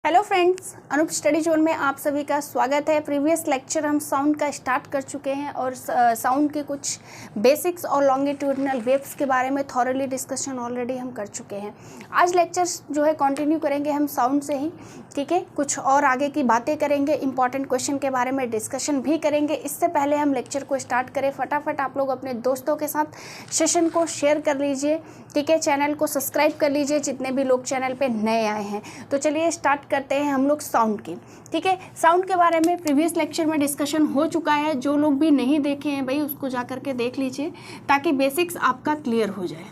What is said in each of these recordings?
Hello friends, Anoop study zone में आप सभी का स्वागत है। प्रीवियस लेक्चर हम साउंड का स्टार्ट कर चुके हैं और साउंड के कुछ बेसिक्स और लॉन्गिट्यूडिनल वेव्स के बारे में थॉरली डिस्कशन ऑलरेडी हम कर चुके हैं। आज लेक्चर जो है कंटिन्यू करेंगे हम साउंड से ही, ठीक है। कुछ और आगे की बातें करेंगे, इंपॉर्टेंट क्वेश्चन के बारे में डिस्कशन भी करेंगे। इससे पहले हम लेक्चर को स्टार्ट करें, फटाफट आप लोग अपने दोस्तों के साथ सेशन को शेयर कर लीजिए, ठीक है। चैनल को सब्सक्राइब कर लीजिए जितने भी लोग चैनल पर नए आए हैं। तो चलिए स्टार्ट करते हैं हम लोग साउंड की, ठीक है। साउंड के बारे में प्रीवियस लेक्चर में डिस्कशन हो चुका है। जो लोग भी नहीं देखे हैं भाई उसको जा करके देख लीजिए ताकि बेसिक्स आपका क्लियर हो जाए।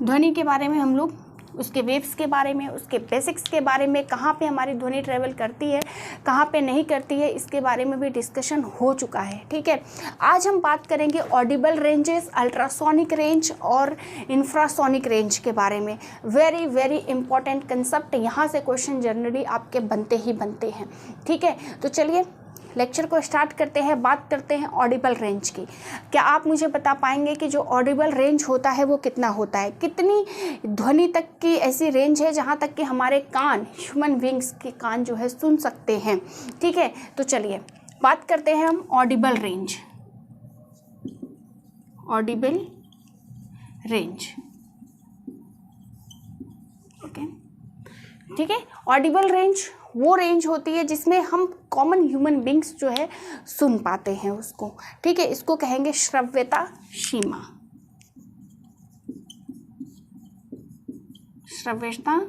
ध्वनि के बारे में हम लोग, उसके वेव्स के बारे में, उसके बेसिक्स के बारे में, कहाँ पे हमारी ध्वनि ट्रेवल करती है, कहाँ पे नहीं करती है, इसके बारे में भी डिस्कशन हो चुका है, ठीक है। आज हम बात करेंगे ऑडिबल रेंजेस, अल्ट्रासोनिक रेंज और इंफ्रासोनिक रेंज के बारे में। वेरी वेरी इंपॉर्टेंट कंसेप्ट, यहाँ से क्वेश्चन जनरली आपके बनते ही बनते हैं, ठीक है। तो चलिए लेक्चर को स्टार्ट करते हैं। बात करते हैं ऑडिबल रेंज की। क्या आप मुझे बता पाएंगे कि जो ऑडिबल रेंज होता है वो कितना होता है? कितनी ध्वनि तक की ऐसी रेंज है जहाँ तक कि हमारे कान, ह्यूमन बींग्स के कान जो है सुन सकते हैं, ठीक है। तो चलिए बात करते हैं हम Audible range. Audible range, okay, ठीक है। ऑडिबल रेंज वो रेंज होती है जिसमें हम कॉमन ह्यूमन बींग्स जो है सुन पाते हैं उसको, ठीक है। इसको कहेंगे श्रव्यता सीमा, श्रव्यता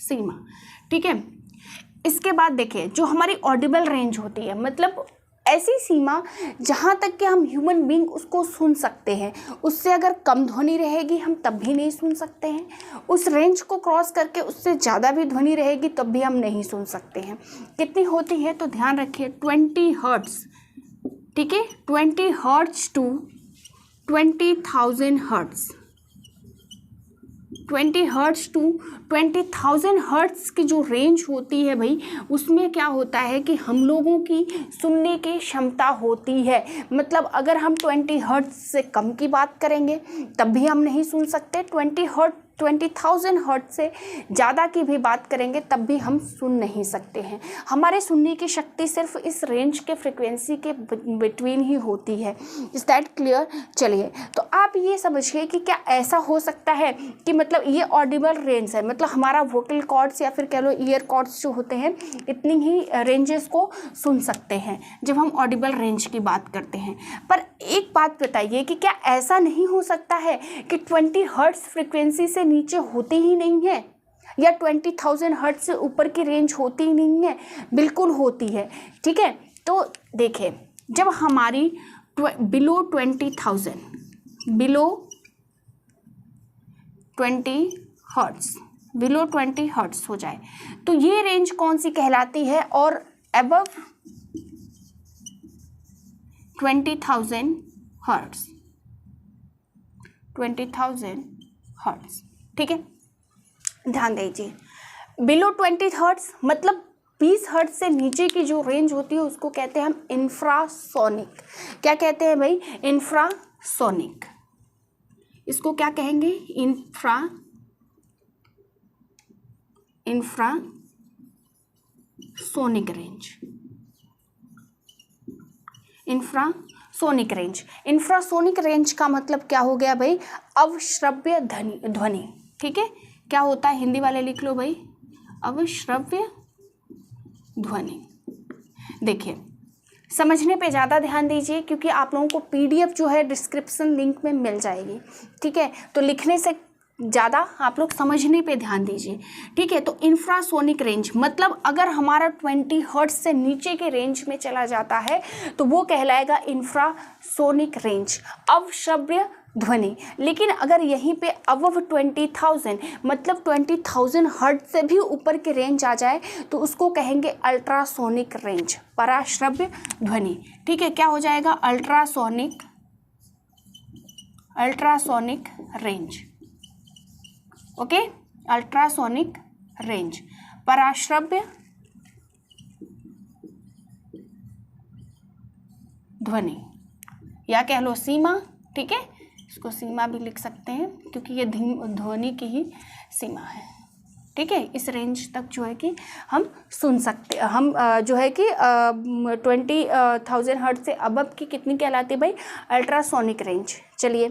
सीमा, ठीक है। इसके बाद देखिए जो हमारी ऑडिबल रेंज होती है, मतलब ऐसी सीमा जहाँ तक कि हम ह्यूमन बींग उसको सुन सकते हैं। उससे अगर कम ध्वनि रहेगी हम तब भी नहीं सुन सकते हैं। उस रेंज को क्रॉस करके उससे ज़्यादा भी ध्वनि रहेगी तब भी हम नहीं सुन सकते हैं। कितनी होती है तो ध्यान रखिए 20 हर्ट्ज़, ठीक है। 20 hertz to 20,000 hertz, 20 hertz to 20,000 hertz की जो रेंज होती है भाई, उसमें क्या होता है कि हम लोगों की सुनने की क्षमता होती है। मतलब अगर हम 20 हर्ट्ज़ से कम की बात करेंगे तब भी हम नहीं सुन सकते। 20,000 हर्ट्ज़ से ज़्यादा की भी बात करेंगे तब भी हम सुन नहीं सकते हैं। हमारे सुनने की शक्ति सिर्फ इस रेंज के फ्रिक्वेंसी के बिटवीन ही होती है। Is that clear? चलिए तो आप ये समझिए कि क्या ऐसा हो सकता है कि मतलब ये ऑडिबल रेंज है, मतलब हमारा वोकल कॉर्ड्स या फिर कह लो ईयर कॉर्ड्स जो होते हैं इतनी ही रेंजेस को सुन सकते हैं जब हम ऑडिबल रेंज की बात करते हैं। पर एक बात बताइए कि क्या ऐसा नहीं हो सकता है कि 20 हर्ट्ज़ फ्रिक्वेंसी से नीचे होती ही नहीं है, या 20,000 हर्ट्ज़ से ऊपर की रेंज होती ही नहीं है? बिल्कुल होती है, ठीक है। तो देखिए जब हमारी below 20,000, below 20 hertz, below 20 hertz हो जाए तो ये रेंज कौन सी कहलाती है? और अबव 20,000 हर्ट्ज़, 20,000 हर्ट्ज़, ठीक है। ध्यान दीजिए बिलो 20 हर्ट्ज़ मतलब 20 हर्ट्ज़ से नीचे की जो रेंज होती है उसको कहते हैं हम इंफ्रासोनिक। क्या कहते हैं भाई? इंफ्रासोनिक। इसको क्या कहेंगे? Infrasonic range, infrasonic range. Infrasonic range का मतलब क्या हो गया भाई? अवश्रव्य ध्वनि, ठीक है। क्या होता है? हिंदी वाले लिख लो भाई, अवश्रव्य ध्वनि। देखिए समझने पे ज़्यादा ध्यान दीजिए क्योंकि आप लोगों को PDF जो है डिस्क्रिप्शन लिंक में मिल जाएगी, ठीक है। तो लिखने से ज़्यादा आप लोग समझने पे ध्यान दीजिए, ठीक है। तो इंफ्रासोनिक रेंज मतलब अगर हमारा 20 हर्ट्ज़ से नीचे के रेंज में चला जाता है तो वो कहलाएगा इंफ्रासोनिक रेंज, अवश्रव्य ध्वनि। लेकिन अगर यहीं पे अबव 20,000 मतलब 20,000 हर्ट्ज़ से भी ऊपर की रेंज आ जाए तो उसको कहेंगे अल्ट्रासोनिक रेंज, पराश्रव्य ध्वनि, ठीक है। क्या हो जाएगा? Ultrasonic range, okay. Ultrasonic range, पराश्रव्य ध्वनि या कह लो सीमा, ठीक है। इसको सीमा भी लिख सकते हैं क्योंकि ये ध्वनि की ही सीमा है, ठीक है, इस रेंज तक जो है कि हम सुन सकते, हम जो है कि 20,000 हर्ट्ज से अबव की कितनी कहलाती है भाई, अल्ट्रासोनिक रेंज। चलिए,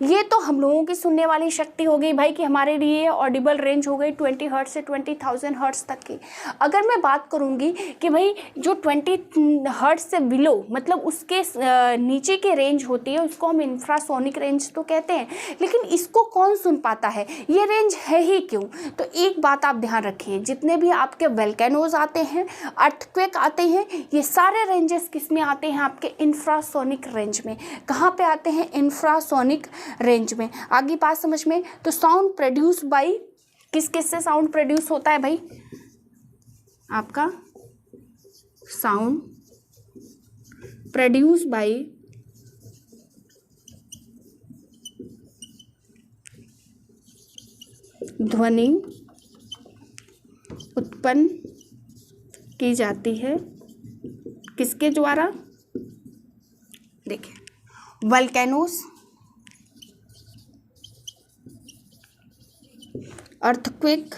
ये तो हम लोगों की सुनने वाली शक्ति हो गई भाई कि हमारे लिए ऑडिबल रेंज हो गई 20 हर्ट्ज से 20,000 हर्ट्ज तक की। अगर मैं बात करूंगी कि भाई जो 20 हर्ट्ज से बिलो मतलब उसके नीचे की रेंज होती है उसको हम इंफ्रासोनिक रेंज तो कहते हैं, लेकिन इसको कौन सुन पाता है, ये रेंज है ही क्यों? तो एक बात आप ध्यान रखिए, जितने भी आपके वोल्केनोज आते हैं, अर्थक्वेक आते हैं, ये सारे रेंजेस किस में आते हैं, आपके इंफ्रासोनिक रेंज में। कहाँ पे आते हैं? इंफ्रासोनिक रेंज में। आगे बात समझ में। तो साउंड प्रोड्यूस बाय, किस किस से साउंड प्रोड्यूस होता है भाई? आपका साउंड प्रोड्यूस बाय ध्वनि उत्पन्न की जाती है किसके द्वारा? देखिए, वोल्केनोस, अर्थक्वेक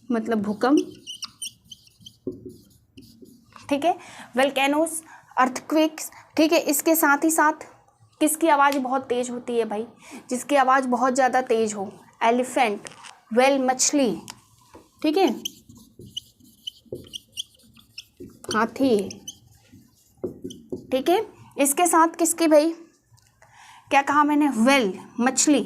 मतलब भूकंप, ठीक है, वोल्केनोस, अर्थक्वेक्स, ठीक है। इसके साथ ही साथ किसकी आवाज़ बहुत तेज होती है भाई? जिसकी आवाज़ बहुत ज़्यादा तेज हो, एलिफेंट, व्हेल मछली, ठीक है, हाथी, ठीक है। इसके साथ किसकी भाई, क्या कहा मैंने? व्हेल मछली,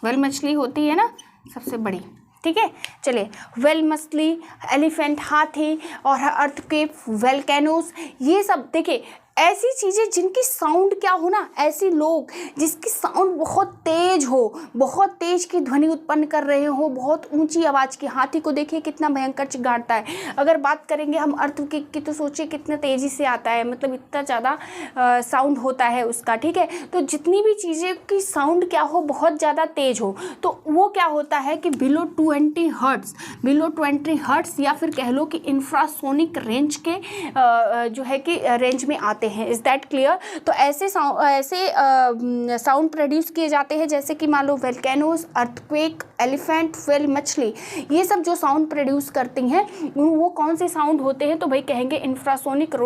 व्हेल मछली होती है ना सबसे बड़ी, ठीक है। चलिए, व्हेल मछली, एलिफेंट, हाथी और अर्थक्वेक, वोल्केनोस, ये सब देखिए ऐसी चीज़ें जिनकी साउंड क्या हो ना, ऐसे लोग जिसकी साउंड बहुत तेज हो, बहुत तेज की ध्वनि उत्पन्न कर रहे हो, बहुत ऊंची आवाज़ की। हाथी को देखिए कितना भयंकर चिल्लाता है। अगर बात करेंगे हम अर्थक्वेक की तो सोचिए कितने तेज़ी से आता है, मतलब इतना ज़्यादा साउंड होता है उसका, ठीक है। तो जितनी भी चीज़ें की साउंड क्या हो, बहुत ज़्यादा तेज हो, तो वो क्या होता है कि बिलो 20 हर्ट्ज, बिलो 20 हर्ट्ज या फिर कह लो कि इंफ्रासोनिक रेंज के जो है कि रेंज में आते हैं। Is that clear? तो ऐसे साउंड प्रोड्यूस किए जाते हैं जैसे कि मान लो वोल्केनोस, अर्थक्वेक, एलिफेंट, व्हेल मछली, ये सब जो साउंड प्रोड्यूस करती हैं वो कौन से साउंड होते हैं? तो भाई कहेंगे इंफ्रासोनिक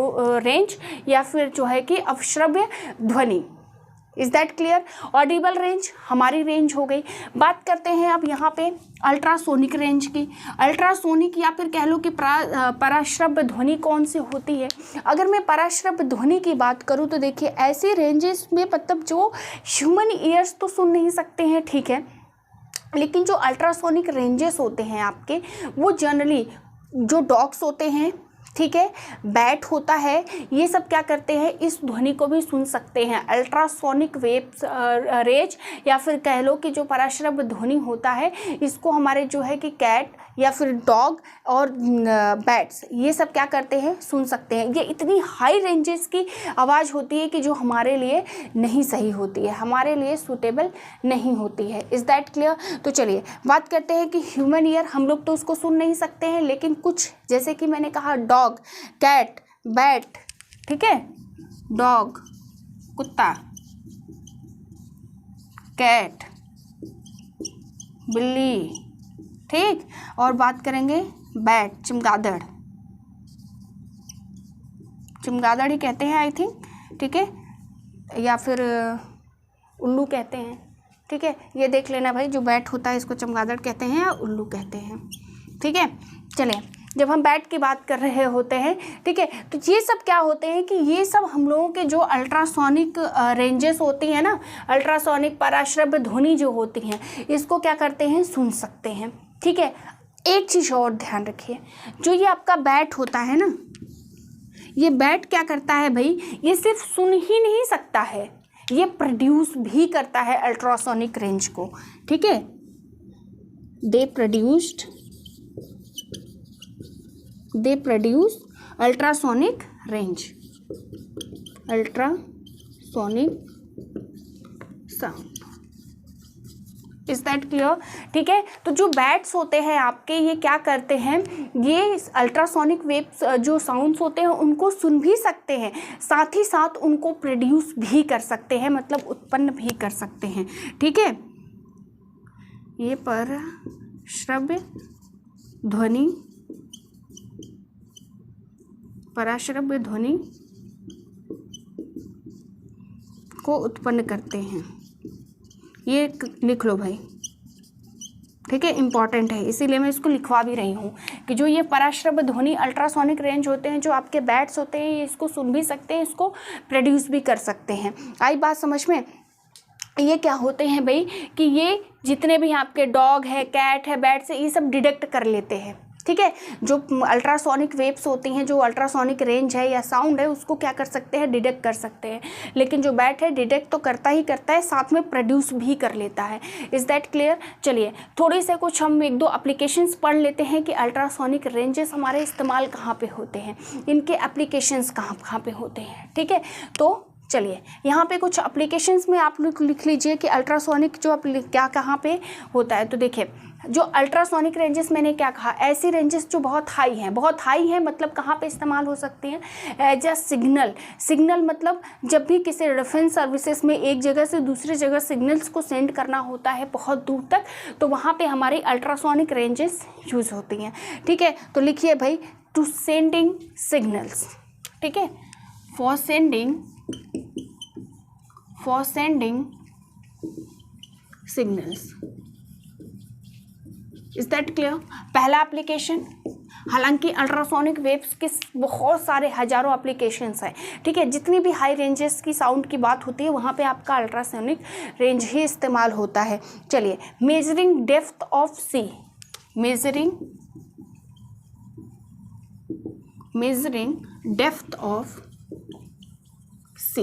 रेंज या फिर जो है कि अवश्रव्य ध्वनि। Is that clear? Audible range हमारी रेंज हो गई। बात करते हैं अब यहाँ पे अल्ट्रासोनिक रेंज की। अल्ट्रासोनिक या फिर कह लो कि पराश्रव्य ध्वनि कौन सी होती है? अगर मैं पराश्रव्य ध्वनि की बात करूँ तो देखिए ऐसे रेंजेस में मतलब जो ह्यूमन ईयर्स तो सुन नहीं सकते हैं, ठीक है, लेकिन जो अल्ट्रासोनिक रेंजेस होते हैं आपके, वो जनरली जो डॉग्स होते हैं, ठीक है, बैट होता है, ये सब क्या करते हैं, इस ध्वनि को भी सुन सकते हैं। अल्ट्रासोनिक वेव्स रेंज या फिर कह लो कि जो पराश्रव्य ध्वनि होता है, इसको हमारे जो है कि कैट या फिर डॉग और बैट्स, ये सब क्या करते हैं, सुन सकते हैं। ये इतनी हाई रेंजेस की आवाज़ होती है कि जो हमारे लिए नहीं सही होती है, हमारे लिए सूटेबल नहीं होती है। Is that clear? तो चलिए बात करते हैं कि ह्यूमन ईयर हम लोग तो उसको सुन नहीं सकते हैं, लेकिन कुछ जैसे कि मैंने कहा डॉग, कैट, बैट, ठीक है, डॉग कुत्ता, कैट बिल्ली, ठीक, और बात करेंगे बैट, चमगादड़, चमगादड़ ही कहते हैं आई थिंक, ठीक है, या फिर उल्लू कहते हैं, ठीक है। ये देख लेना भाई, जो बैट होता है इसको चमगादड़ कहते हैं या उल्लू कहते हैं, ठीक है। चलिए, जब हम बैट की बात कर रहे होते हैं, ठीक है, तो ये सब क्या होते हैं कि ये सब हम लोगों के जो अल्ट्रासोनिक रेंजेस होती हैं ना, अल्ट्रासोनिक पराश्रव्य ध्वनि जो होती हैं, इसको क्या करते हैं, सुन सकते हैं, ठीक है। एक चीज़ और ध्यान रखिए, जो ये आपका बैट होता है ना, ये बैट क्या करता है भाई, ये सिर्फ सुन ही नहीं सकता है, ये प्रोड्यूस भी करता है अल्ट्रासोनिक रेंज को, ठीक है। They produce ultrasonic range, ultrasonic sound, is that clear? ठीक है, तो जो बैट्स होते हैं आपके, ये क्या करते हैं, ये अल्ट्रासोनिक वेव्स जो साउंड्स होते हैं उनको सुन भी सकते हैं, साथ ही साथ उनको प्रोड्यूस भी कर सकते हैं, मतलब उत्पन्न भी कर सकते हैं। ठीक है, ये पर श्रव्य ध्वनि, पराश्रव्य ध्वनि को उत्पन्न करते हैं। ये लिख लो भाई, ठीक है, इंपॉर्टेंट है, इसीलिए मैं इसको लिखवा भी रही हूँ कि जो ये पराश्रव्य ध्वनि अल्ट्रासोनिक रेंज होते हैं, जो आपके बैट्स होते हैं, ये इसको सुन भी सकते हैं, इसको प्रोड्यूस भी कर सकते हैं। आई बात समझ में? ये क्या होते हैं भाई कि ये जितने भी आपके डॉग है, कैट है, बैट्स है, ये सब डिटेक्ट कर लेते हैं। ठीक है, जो अल्ट्रासोनिक वेव्स होती हैं, जो अल्ट्रासोनिक रेंज है या साउंड है, उसको क्या कर सकते हैं, डिटेक्ट कर सकते हैं। लेकिन जो बैट है डिटेक्ट तो करता ही करता है, साथ में प्रोड्यूस भी कर लेता है। Is that clear? चलिए थोड़ी से कुछ हम एक दो एप्लीकेशंस पढ़ लेते हैं कि अल्ट्रासोनिक रेंजेस हमारे इस्तेमाल कहाँ पे होते हैं, इनके एप्लीकेशंस कहाँ पे होते हैं। ठीक है, तो चलिए यहाँ पे कुछ एप्लीकेशंस में आप लोग लिख लीजिए कि अल्ट्रासोनिक जो क्या कहाँ पे होता है। तो देखिए, जो अल्ट्रासोनिक रेंजेस मैंने क्या कहा, ऐसी रेंजेस जो बहुत हाई हैं, मतलब कहाँ पे इस्तेमाल हो सकती हैं, एज अ सिग्नल मतलब जब भी किसी डिफेंस सर्विसेज में एक जगह से दूसरी जगह सिग्नल्स को सेंड करना होता है बहुत दूर तक, तो वहाँ पे हमारी अल्ट्रासोनिक रेंजेस यूज़ होती हैं। ठीक है, तो लिखिए भाई, टू सेंडिंग सिग्नल्स। ठीक है, for sending signals. Is that clear? पहला एप्लीकेशन, हालांकि अल्ट्रासोनिक वेव्स के बहुत सारे हजारों एप्लीकेशंस हैं। ठीक है, जितनी भी हाई रेंजेस की साउंड की बात होती है वहाँ पे आपका अल्ट्रासोनिक रेंज ही इस्तेमाल होता है। चलिए, measuring depth of sea, measuring depth of sea.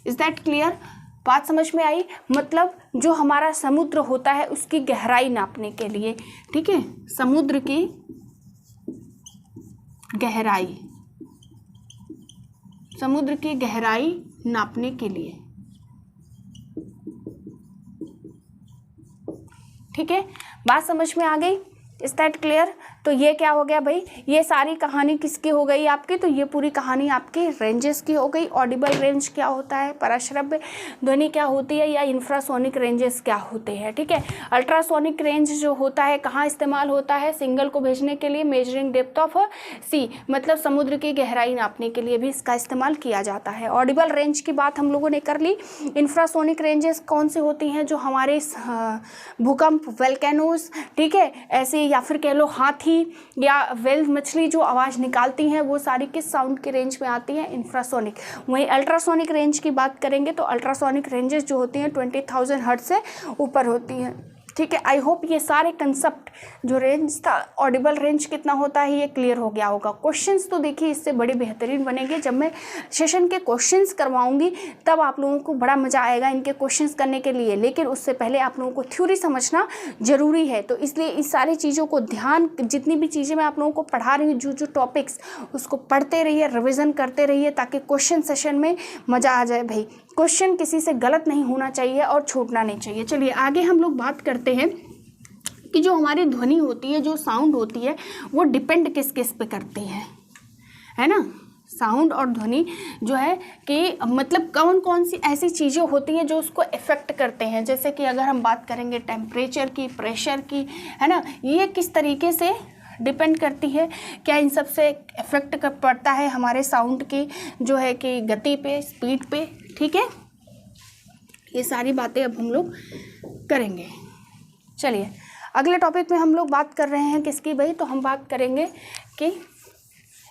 Is that clear? बात समझ में आई? मतलब जो हमारा समुद्र होता है उसकी गहराई नापने के लिए। ठीक है, समुद्र की गहराई नापने के लिए। ठीक है, बात समझ में आ गई? Is that clear? तो ये क्या हो गया भाई, ये सारी कहानी किसकी हो गई आपकी, तो ये पूरी कहानी आपकी रेंजेस की हो गई। ऑडिबल रेंज क्या होता है, पराश्रव्य ध्वनि क्या होती है, या इंफ्रासोनिक रेंजेस क्या होते हैं। ठीक है, अल्ट्रासोनिक रेंज जो होता है कहाँ इस्तेमाल होता है, सिग्नल को भेजने के लिए, मेजरिंग डेप्थ ऑफ सी, मतलब समुद्र की गहराई नापने के लिए भी इसका इस्तेमाल किया जाता है। ऑडिबल रेंज की बात हम लोगों ने कर ली। इंफ्रासोनिक रेंजेस कौन सी होती हैं, जो हमारे भूकंप, वोल्केनोज, ठीक है, ऐसे, या फिर कह लो हाथी या वेल मछली जो आवाज़ निकालती हैं, वो सारी किस साउंड की रेंज में आती हैं, इंफ्रासोनिक। वहीं अल्ट्रासोनिक रेंज की बात करेंगे तो अल्ट्रासोनिक रेंजेस जो होती हैं 20,000 हर्ट्ज से ऊपर होती हैं। ठीक है, आई होप ये सारे कंसेप्ट जो रेंज था, ऑडिबल रेंज कितना होता है, ये क्लियर हो गया होगा। क्वेश्चंस तो देखिए इससे बड़े बेहतरीन बनेंगे, जब मैं सेशन के क्वेश्चंस करवाऊंगी तब आप लोगों को बड़ा मज़ा आएगा इनके क्वेश्चंस करने के लिए। लेकिन उससे पहले आप लोगों को थ्योरी समझना ज़रूरी है, तो इसलिए इस सारी चीज़ों को ध्यान, जितनी भी चीज़ें मैं आप लोगों को पढ़ा रही हूँ, जो टॉपिक्स, उसको पढ़ते रहिए, रिविज़न करते रहिए, ताकि क्वेश्चन सेशन में मज़ा आ जाए भाई। क्वेश्चन किसी से गलत नहीं होना चाहिए और छूटना नहीं चाहिए। चलिए आगे हम लोग बात करते हैं कि जो हमारी ध्वनि होती है, जो साउंड होती है, वो डिपेंड किस किस पे करती है ना। साउंड और ध्वनि जो है कि मतलब कौन कौन सी ऐसी चीज़ें होती हैं जो उसको इफ़ेक्ट करते हैं। जैसे कि अगर हम बात करेंगे टेम्परेचर की, प्रेशर की, है ना, ये किस तरीके से डिपेंड करती है, क्या इन सब से इफ़ेक्ट पड़ता है हमारे साउंड की जो है कि गति पे, स्पीड पे। ठीक है, ये सारी बातें अब हम लोग करेंगे। चलिए अगले टॉपिक में हम लोग बात कर रहे हैं किसकी भाई, तो हम बात करेंगे कि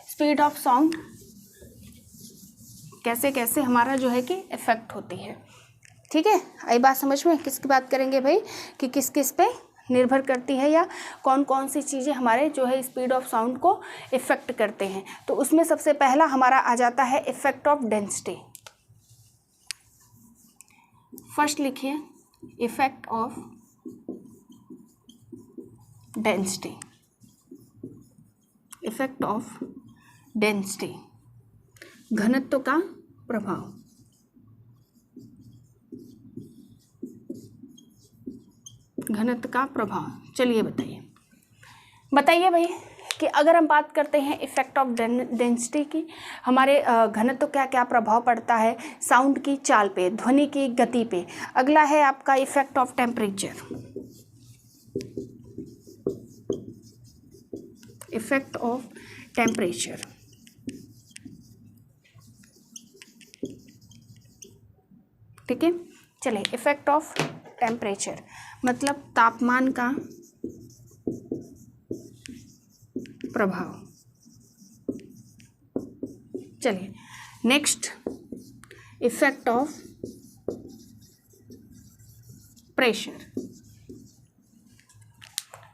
स्पीड ऑफ साउंड कैसे कैसे हमारा जो है कि इफ़ेक्ट होती है। ठीक है, आई बात समझ में? किसकी बात करेंगे भाई कि किस किस पे निर्भर करती है, या कौन कौन सी चीज़ें हमारे जो है स्पीड ऑफ साउंड को इफ़ेक्ट करते हैं। तो उसमें सबसे पहला हमारा आ जाता है इफ़ेक्ट ऑफ डेंसिटी। फर्स्ट लिखिए effect of density. Effect of density, घनत्व का प्रभाव। घनत्व का प्रभाव। चलिए बताइए भाई कि अगर हम बात करते हैं इफेक्ट ऑफ डेंसिटी की, हमारे घनत्व क्या क्या प्रभाव पड़ता है साउंड की चाल पे, ध्वनि की गति पे। अगला है आपका effect of temperature. Effect of temperature, ठीक है। चलिए इफेक्ट ऑफ टेम्परेचर मतलब तापमान का प्रभाव। चलिए next effect of pressure.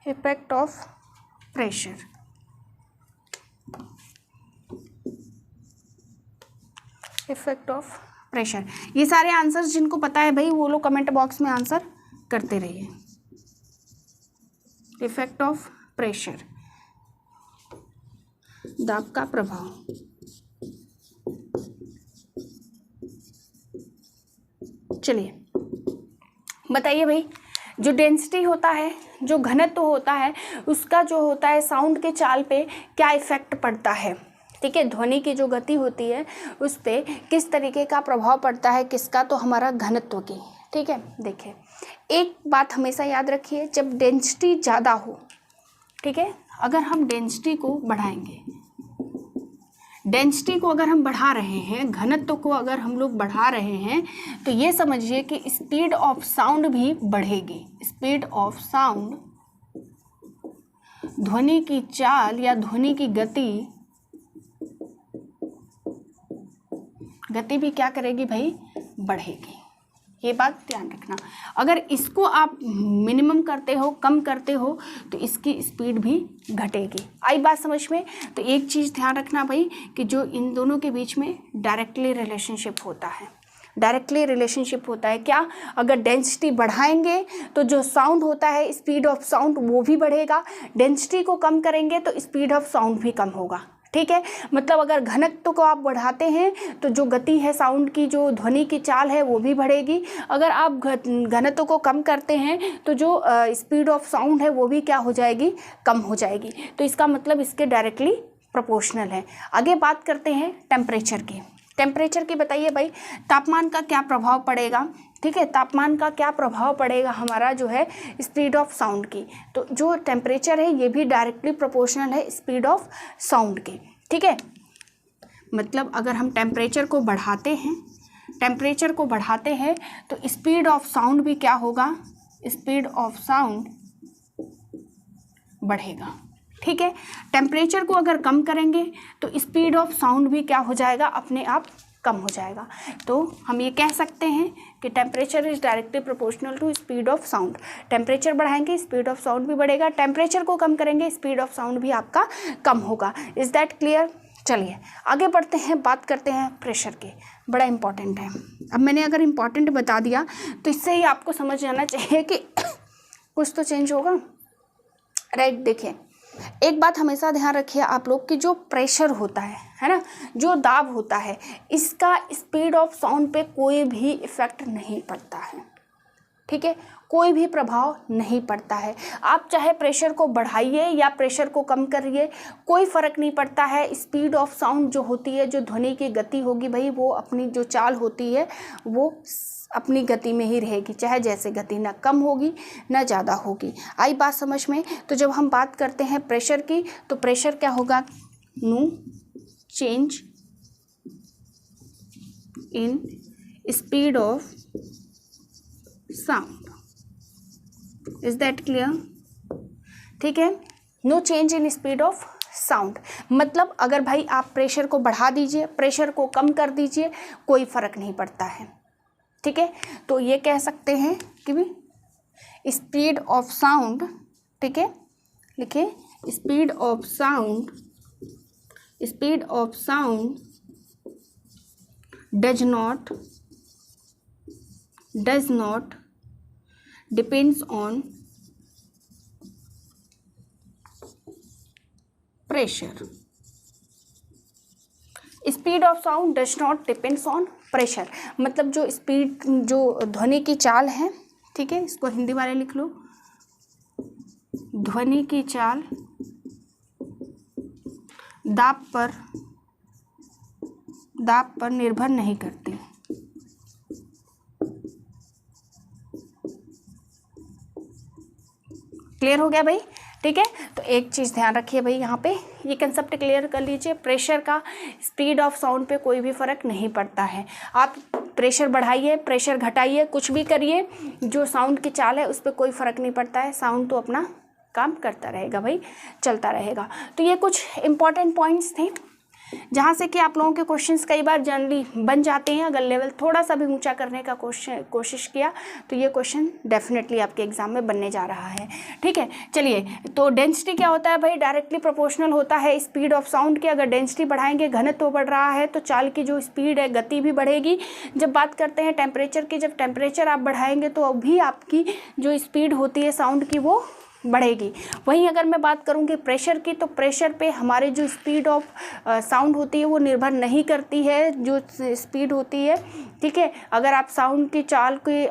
Effect of pressure, effect of pressure. ये सारे आंसर्स जिनको पता है भाई वो लोग कमेंट बॉक्स में आंसर करते रहिए। इफेक्ट ऑफ प्रेशर, दाब का प्रभाव। चलिए बताइए भाई, जो डेंसिटी होता है, जो घनत्व होता है, उसका जो होता है साउंड के चाल पे क्या इफेक्ट पड़ता है, ठीक है। ध्वनि की जो गति होती है उस पर किस तरीके का प्रभाव पड़ता है, किसका, तो हमारा घनत्व की, ठीक है। देखिए एक बात हमेशा याद रखिए, जब डेंसिटी ज़्यादा हो, ठीक है, अगर हम डेंसिटी को बढ़ाएंगे, डेंसिटी को अगर हम बढ़ा रहे हैं, घनत्व को अगर हम लोग बढ़ा रहे हैं, तो ये समझिए कि स्पीड ऑफ साउंड भी बढ़ेगी। स्पीड ऑफ साउंड, ध्वनि की चाल या ध्वनि की गति भी क्या करेगी भाई, बढ़ेगी। ये बात ध्यान रखना। अगर इसको आप मिनिमम करते हो, कम करते हो, तो इसकी स्पीड भी घटेगी। आई बात समझ में। तो एक चीज़ ध्यान रखना भाई कि जो इन दोनों के बीच में डायरेक्टली रिलेशनशिप होता है। डायरेक्टली रिलेशनशिप होता है क्या, अगर डेंसिटी बढ़ाएंगे तो जो साउंड होता है, स्पीड ऑफ साउंड वो भी बढ़ेगा। डेंसिटी को कम करेंगे तो स्पीड ऑफ साउंड भी कम होगा, ठीक है। मतलब अगर घनत्व को आप बढ़ाते हैं तो जो गति है साउंड की, जो ध्वनि की चाल है वो भी बढ़ेगी। अगर आप घनत्व को कम करते हैं तो जो स्पीड ऑफ साउंड है वो भी क्या हो जाएगी, कम हो जाएगी। तो इसका मतलब इसके डायरेक्टली प्रोपोर्शनल है। आगे बात करते हैं टेम्परेचर की। टेम्परेचर की बताइए भाई, तापमान का क्या प्रभाव पड़ेगा, ठीक है। तापमान का क्या प्रभाव पड़ेगा हमारा जो है स्पीड ऑफ साउंड की। तो जो टेम्परेचर है ये भी डायरेक्टली प्रोपोर्शनल है स्पीड ऑफ साउंड के, ठीक है। मतलब अगर हम टेम्परेचर को बढ़ाते हैं तो स्पीड ऑफ साउंड भी क्या होगा, स्पीड ऑफ साउंड बढ़ेगा, ठीक है। टेम्परेचर को अगर कम करेंगे तो स्पीड ऑफ साउंड भी क्या हो जाएगा, अपने आप कम हो जाएगा। तो हम ये कह सकते हैं कि temperature is directly proportional to speed of sound. Temperature बढ़ाएंगे स्पीड ऑफ साउंड भी बढ़ेगा, टेम्परेचर को कम करेंगे स्पीड ऑफ साउंड भी आपका कम होगा। Is that clear. चलिए आगे बढ़ते हैं, बात करते हैं प्रेशर की। बड़ा इंपॉर्टेंट है। अब मैंने अगर इम्पॉर्टेंट बता दिया तो इससे ही आपको समझ जाना चाहिए कि कुछ तो चेंज होगा, राइट। देखिए एक बात हमेशा ध्यान रखिए आप लोग कि जो प्रेशर होता है ना, जो दाब होता है, इसका स्पीड ऑफ साउंड पे कोई भी इफ़ेक्ट नहीं पड़ता है, ठीक है। कोई भी प्रभाव नहीं पड़ता है। आप चाहे प्रेशर को बढ़ाइए या प्रेशर को कम करिए, कोई फ़र्क नहीं पड़ता है। स्पीड ऑफ साउंड जो होती है, जो ध्वनि की गति होगी भाई, वो अपनी जो चाल होती है वो अपनी गति में ही रहेगी, चाहे जैसे गति ना कम होगी ना ज़्यादा होगी। आई बात समझ में। तो जब हम बात करते हैं प्रेशर की, तो प्रेशर क्या होगा, no change in speed of sound. Is that clear, ठीक है। No change in speed of sound मतलब अगर भाई आप प्रेशर को बढ़ा दीजिए, प्रेशर को कम कर दीजिए, कोई फ़र्क नहीं पड़ता है, ठीक है। तो ये कह सकते हैं कि भी स्पीड ऑफ साउंड, ठीक है, लिखिए speed of sound, speed of sound does not depends on pressure. Speed of sound does not depends on pressure मतलब जो स्पीड, जो ध्वनि की चाल है, ठीक है, इसको हिंदी वाले लिख लो, ध्वनि की चाल दाब पर निर्भर नहीं करती। क्लियर हो गया भाई? ठीक है, तो एक चीज़ ध्यान रखिए भाई, यहाँ पे ये कंसेप्ट क्लियर कर लीजिए, प्रेशर का स्पीड ऑफ साउंड पे कोई भी फ़र्क नहीं पड़ता है। आप प्रेशर बढ़ाइए, प्रेशर घटाइए, कुछ भी करिए, जो साउंड की चाल है उस पर कोई फ़र्क नहीं पड़ता है। साउंड तो अपना काम करता रहेगा भाई, चलता रहेगा। तो ये कुछ इंपॉर्टेंट पॉइंट्स थे जहाँ से कि आप लोगों के क्वेश्चंस कई बार जनरली बन जाते हैं। अगर लेवल थोड़ा सा भी ऊंचा करने का कोशिश किया तो ये क्वेश्चन डेफिनेटली आपके एग्जाम में बनने जा रहा है। ठीक है, चलिए, तो डेंसिटी क्या होता है भाई? डायरेक्टली प्रोपोर्शनल होता है स्पीड ऑफ साउंड के। अगर डेंसिटी बढ़ाएंगे, घनत्व बढ़ रहा है, तो चाल की जो स्पीड है, गति भी बढ़ेगी। जब बात करते हैं टेम्परेचर की, जब टेम्परेचर आप बढ़ाएंगे तो अभी आपकी जो स्पीड होती है साउंड की वो बढ़ेगी। वहीं अगर मैं बात करूँगी प्रेशर की, तो प्रेशर पे हमारे जो स्पीड ऑफ साउंड होती है वो निर्भर नहीं करती है, जो स्पीड होती है। ठीक है, अगर आप साउंड की चाल की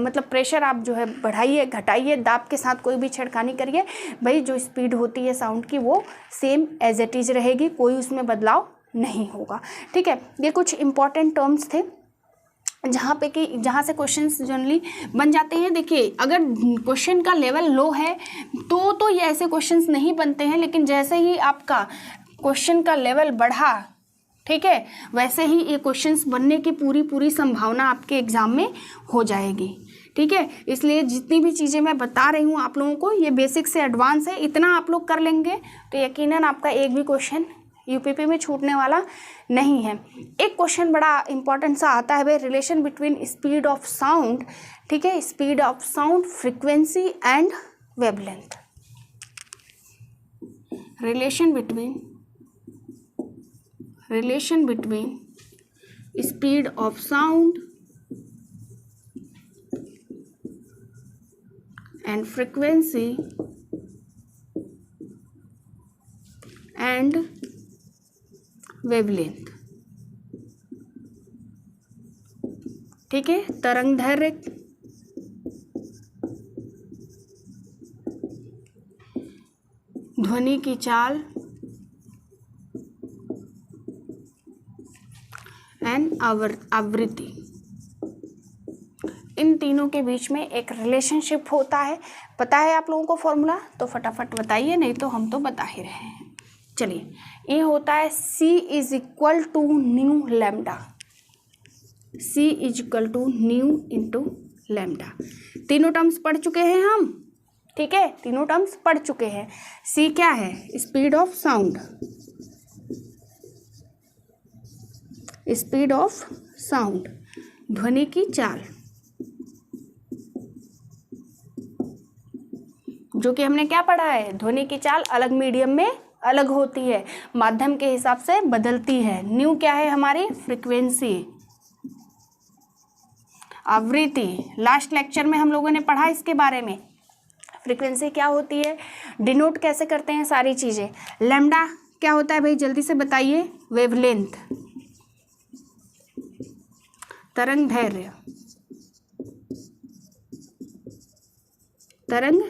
मतलब प्रेशर आप जो है बढ़ाइए घटाइए, दाब के साथ कोई भी छेड़खानी करिए, भाई जो स्पीड होती है साउंड की वो सेम एज इट इज़ रहेगी, कोई उसमें बदलाव नहीं होगा। ठीक है, ये कुछ इंपॉर्टेंट टर्म्स थे जहाँ से क्वेश्चंस जनरली बन जाते हैं। देखिए, अगर क्वेश्चन का लेवल लो है तो ये ऐसे क्वेश्चंस नहीं बनते हैं, लेकिन जैसे ही आपका क्वेश्चन का लेवल बढ़ा, ठीक है, वैसे ही ये क्वेश्चंस बनने की पूरी संभावना आपके एग्ज़ाम में हो जाएगी। ठीक है, इसलिए जितनी भी चीज़ें मैं बता रही हूँ आप लोगों को, ये बेसिक से एडवांस है, इतना आप लोग कर लेंगे तो यकीनन आपका एक भी क्वेश्चन यूपीपी में छूटने वाला नहीं है। एक क्वेश्चन बड़ा इंपॉर्टेंट सा आता है भाई, relation between speed of sound, ठीक है, speed of sound, frequency and wavelength. Relation between speed of sound and frequency and wavelength. ठीक है, तरंग दैर्घ्य, ध्वनि की चाल एंड आवृत्ति, इन तीनों के बीच में एक रिलेशनशिप होता है। पता है आप लोगों को फॉर्मूला? तो फटाफट बताइए, नहीं तो हम तो बता ही रहे हैं। चलिए, ये होता है C is equal to nu lambda. C is equal to nu into lambda. तीनों टर्म्स पढ़ चुके हैं हम, ठीक है, तीनों टर्म्स पढ़ चुके हैं। C क्या है? Speed of sound, speed of sound, ध्वनि की चाल, जो कि हमने क्या पढ़ा है, ध्वनि की चाल अलग मीडियम में अलग होती है, माध्यम के हिसाब से बदलती है। न्यू क्या है हमारी? फ्रीक्वेंसी, आवृत्ति। लास्ट लेक्चर में हम लोगों ने पढ़ा इसके बारे में, फ्रीक्वेंसी क्या होती है, डिनोट कैसे करते हैं, सारी चीज़ें। लैम्डा क्या होता है भाई, जल्दी से बताइए। वेवलेंथ, तरंग दैर्घ्य, तरंग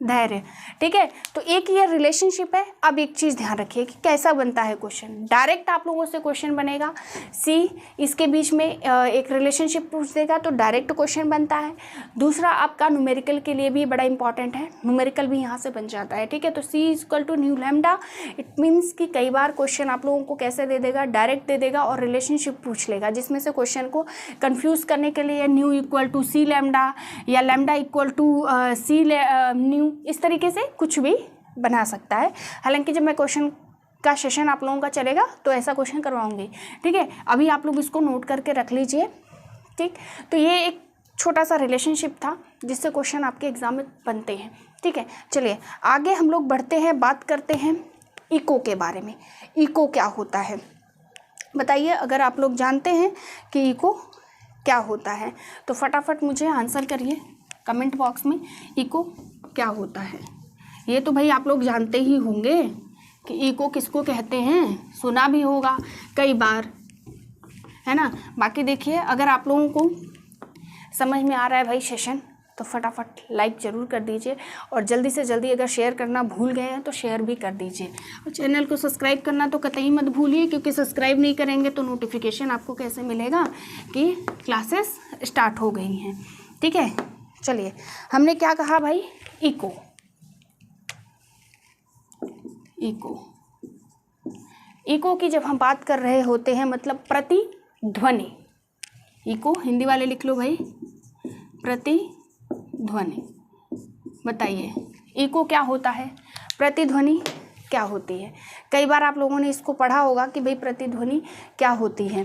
दैर्घ्य। ठीक है, तो एक ये रिलेशनशिप है। अब एक चीज़ ध्यान रखिए कि कैसा बनता है क्वेश्चन। डायरेक्ट आप लोगों से क्वेश्चन बनेगा, सी इसके बीच में एक रिलेशनशिप पूछ देगा तो डायरेक्ट क्वेश्चन बनता है। दूसरा आपका न्यूमेरिकल के लिए भी बड़ा इंपॉर्टेंट है, न्यूमेरिकल भी यहाँ से बन जाता है। ठीक है, तो c is equal to nu lambda, it means कि कई बार क्वेश्चन आप लोगों को कैसे दे देगा, डायरेक्ट दे देगा और रिलेशनशिप पूछ लेगा, जिसमें से क्वेश्चन को कन्फ्यूज़ करने के लिए nu equal to c lambda या lambda equal to c nu, इस तरीके से कुछ भी बना सकता है। हालांकि जब मैं क्वेश्चन का सेशन आप लोगों का चलेगा तो ऐसा क्वेश्चन करवाऊंगी। ठीक है, अभी आप लोग इसको नोट करके रख लीजिए। ठीक, तो ये एक छोटा सा रिलेशनशिप था जिससे क्वेश्चन आपके एग्जाम में बनते हैं। ठीक है, चलिए आगे हम लोग बढ़ते हैं, बात करते हैं इको के बारे में। इको क्या होता है बताइए, अगर आप लोग जानते हैं कि इको क्या होता है तो फटाफट मुझे आंसर करिए कमेंट बॉक्स में, इको क्या होता है। ये तो भाई आप लोग जानते ही होंगे कि इको किसको कहते हैं, सुना भी होगा कई बार, है ना। बाकी देखिए, अगर आप लोगों को समझ में आ रहा है भाई सेशन, तो फटाफट लाइक ज़रूर कर दीजिए और जल्दी से जल्दी अगर शेयर करना भूल गए हैं तो शेयर भी कर दीजिए और चैनल को सब्सक्राइब करना तो कतई मत भूलिए, क्योंकि सब्सक्राइब नहीं करेंगे तो नोटिफिकेशन आपको कैसे मिलेगा कि क्लासेस स्टार्ट हो गई हैं। ठीक है, चलिए हमने क्या कहा भाई, इको। इको की जब हम बात कर रहे होते हैं मतलब प्रतिध्वनि, इको हिंदी वाले लिख लो भाई, प्रतिध्वनि। बताइए इको क्या होता है, प्रतिध्वनि क्या होती है। कई बार आप लोगों ने इसको पढ़ा होगा कि भाई प्रतिध्वनि क्या होती है।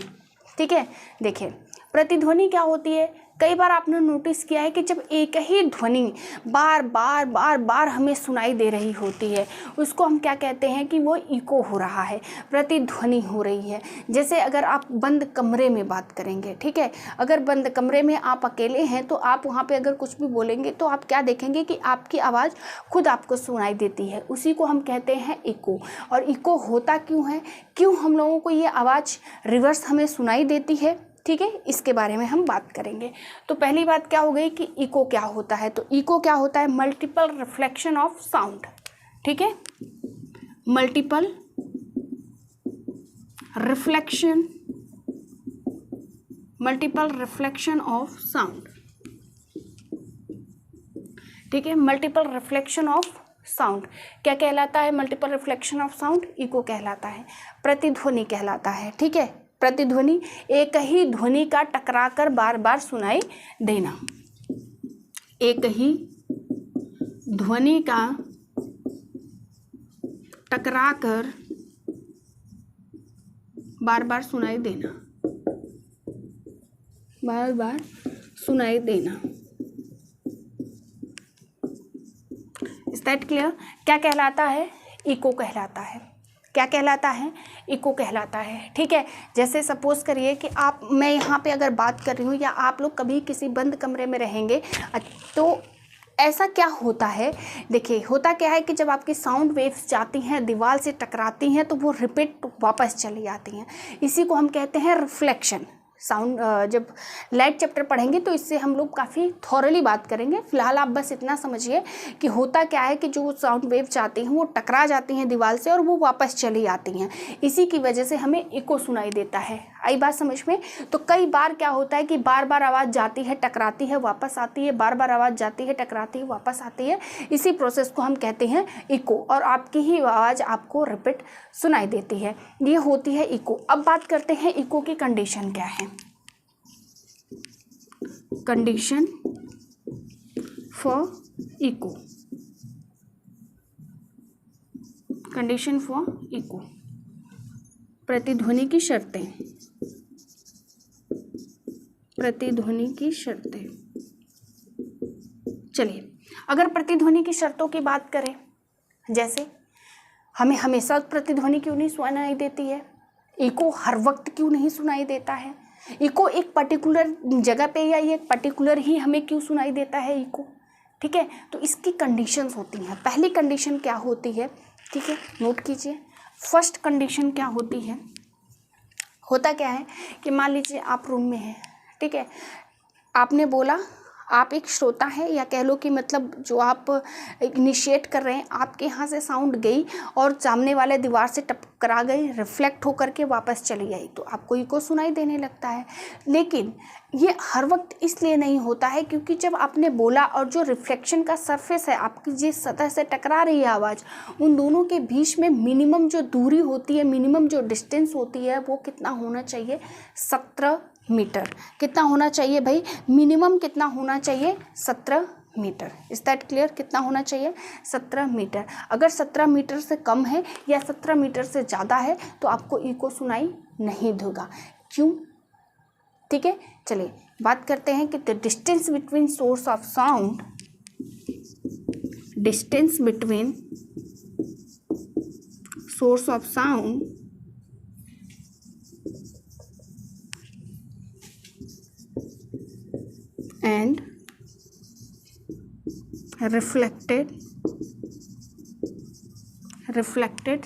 ठीक है, देखिए प्रतिध्वनि क्या होती है, कई बार आपने नोटिस किया है कि जब एक ही ध्वनि बार बार बार बार हमें सुनाई दे रही होती है, उसको हम क्या कहते हैं कि वो इको हो रहा है, प्रतिध्वनि हो रही है। जैसे अगर आप बंद कमरे में बात करेंगे, ठीक है, अगर बंद कमरे में आप अकेले हैं तो आप वहाँ पे अगर कुछ भी बोलेंगे तो आप क्या देखेंगे कि आपकी आवाज़ खुद आपको सुनाई देती है, उसी को हम कहते हैं इको। और इको होता क्यों है, क्यों हम लोगों को ये आवाज़ रिवर्स हमें सुनाई देती है, ठीक है, इसके बारे में हम बात करेंगे। तो पहली बात क्या हो गई कि इको क्या होता है, तो इको क्या होता है, मल्टीपल रिफ्लेक्शन ऑफ साउंड। ठीक है, मल्टीपल रिफ्लेक्शन ऑफ साउंड। ठीक है, मल्टीपल रिफ्लेक्शन ऑफ साउंड क्या कहलाता है, multiple reflection of sound echo कहलाता है, प्रतिध्वनि कहलाता है। ठीक है, प्रतिध्वनि एक ही ध्वनि का टकराकर बार बार सुनाई देना, एक ही ध्वनि का टकराकर बार बार सुनाई देना, बार बार सुनाई देना। इज दैट क्लियर, क्या कहलाता है, इको कहलाता है। क्या कहलाता है, इको कहलाता है। ठीक है, जैसे सपोज करिए कि मैं यहाँ पे अगर बात कर रही हूँ या आप लोग कभी किसी बंद कमरे में रहेंगे तो ऐसा क्या होता है, देखिए होता क्या है कि जब आपकी साउंड वेव्स जाती हैं दीवार से टकराती हैं तो वो रिपीट वापस चली आती हैं, इसी को हम कहते हैं रिफ्लेक्शन। साउंड जब लाइट चैप्टर पढ़ेंगे तो इससे हम लोग काफ़ी थॉरली बात करेंगे। फिलहाल आप बस इतना समझिए कि होता क्या है कि जो साउंड वेव जाती हैं वो टकरा जाती हैं दीवार से और वो वापस चली आती हैं, इसी की वजह से हमें इको सुनाई देता है। आई बात समझ में। तो कई बार क्या होता है कि बार बार आवाज़ जाती है, टकराती है, वापस आती है, बार बार आवाज़ जाती है, टकराती है, वापस आती है, इसी प्रोसेस को हम कहते हैं इको, और आपकी ही आवाज़ आपको रिपीट सुनाई देती है, ये होती है इको। अब बात करते हैं इको की कंडीशन क्या है। Condition for echo, condition for echo, प्रतिध्वनि की शर्तें, प्रतिध्वनि की शर्तें। चलिए अगर प्रतिध्वनि की शर्तों की बात करें, जैसे हमें हमेशा प्रतिध्वनि क्यों नहीं सुनाई देती है, इको हर वक्त क्यों नहीं सुनाई देता है, इको एक पर्टिकुलर जगह पे या एक पर्टिकुलर ही हमें क्यों सुनाई देता है इको। ठीक है, तो इसकी कंडीशंस होती हैं। पहली कंडीशन क्या होती है, ठीक है, नोट कीजिए। फर्स्ट कंडीशन क्या होती है, होता क्या है कि मान लीजिए आप रूम में हैं, ठीक है, आपने बोला, आप एक श्रोता है या कह लो कि मतलब जो आप इनिशिएट कर रहे हैं, आपके यहाँ से साउंड गई और सामने वाले दीवार से टकरा गई, रिफ्लेक्ट होकर के वापस चली आई, तो आपको इको सुनाई देने लगता है। लेकिन ये हर वक्त इसलिए नहीं होता है क्योंकि जब आपने बोला और जो रिफ्लेक्शन का सरफेस है, आपकी जिस सतह से टकरा रही है आवाज़, उन दोनों के बीच में मिनिमम जो दूरी होती है, मिनिमम जो डिस्टेंस होती है, वो कितना होना चाहिए, 17 मीटर। कितना होना चाहिए भाई, मिनिमम कितना होना चाहिए, 17 मीटर। इज दैट क्लियर, कितना होना चाहिए, 17 मीटर। अगर 17 मीटर से कम है या 17 मीटर से ज़्यादा है तो आपको इको सुनाई नहीं देगा। क्यों, ठीक है, चलिए बात करते हैं कि the distance between source of sound, distance between source of sound and reflected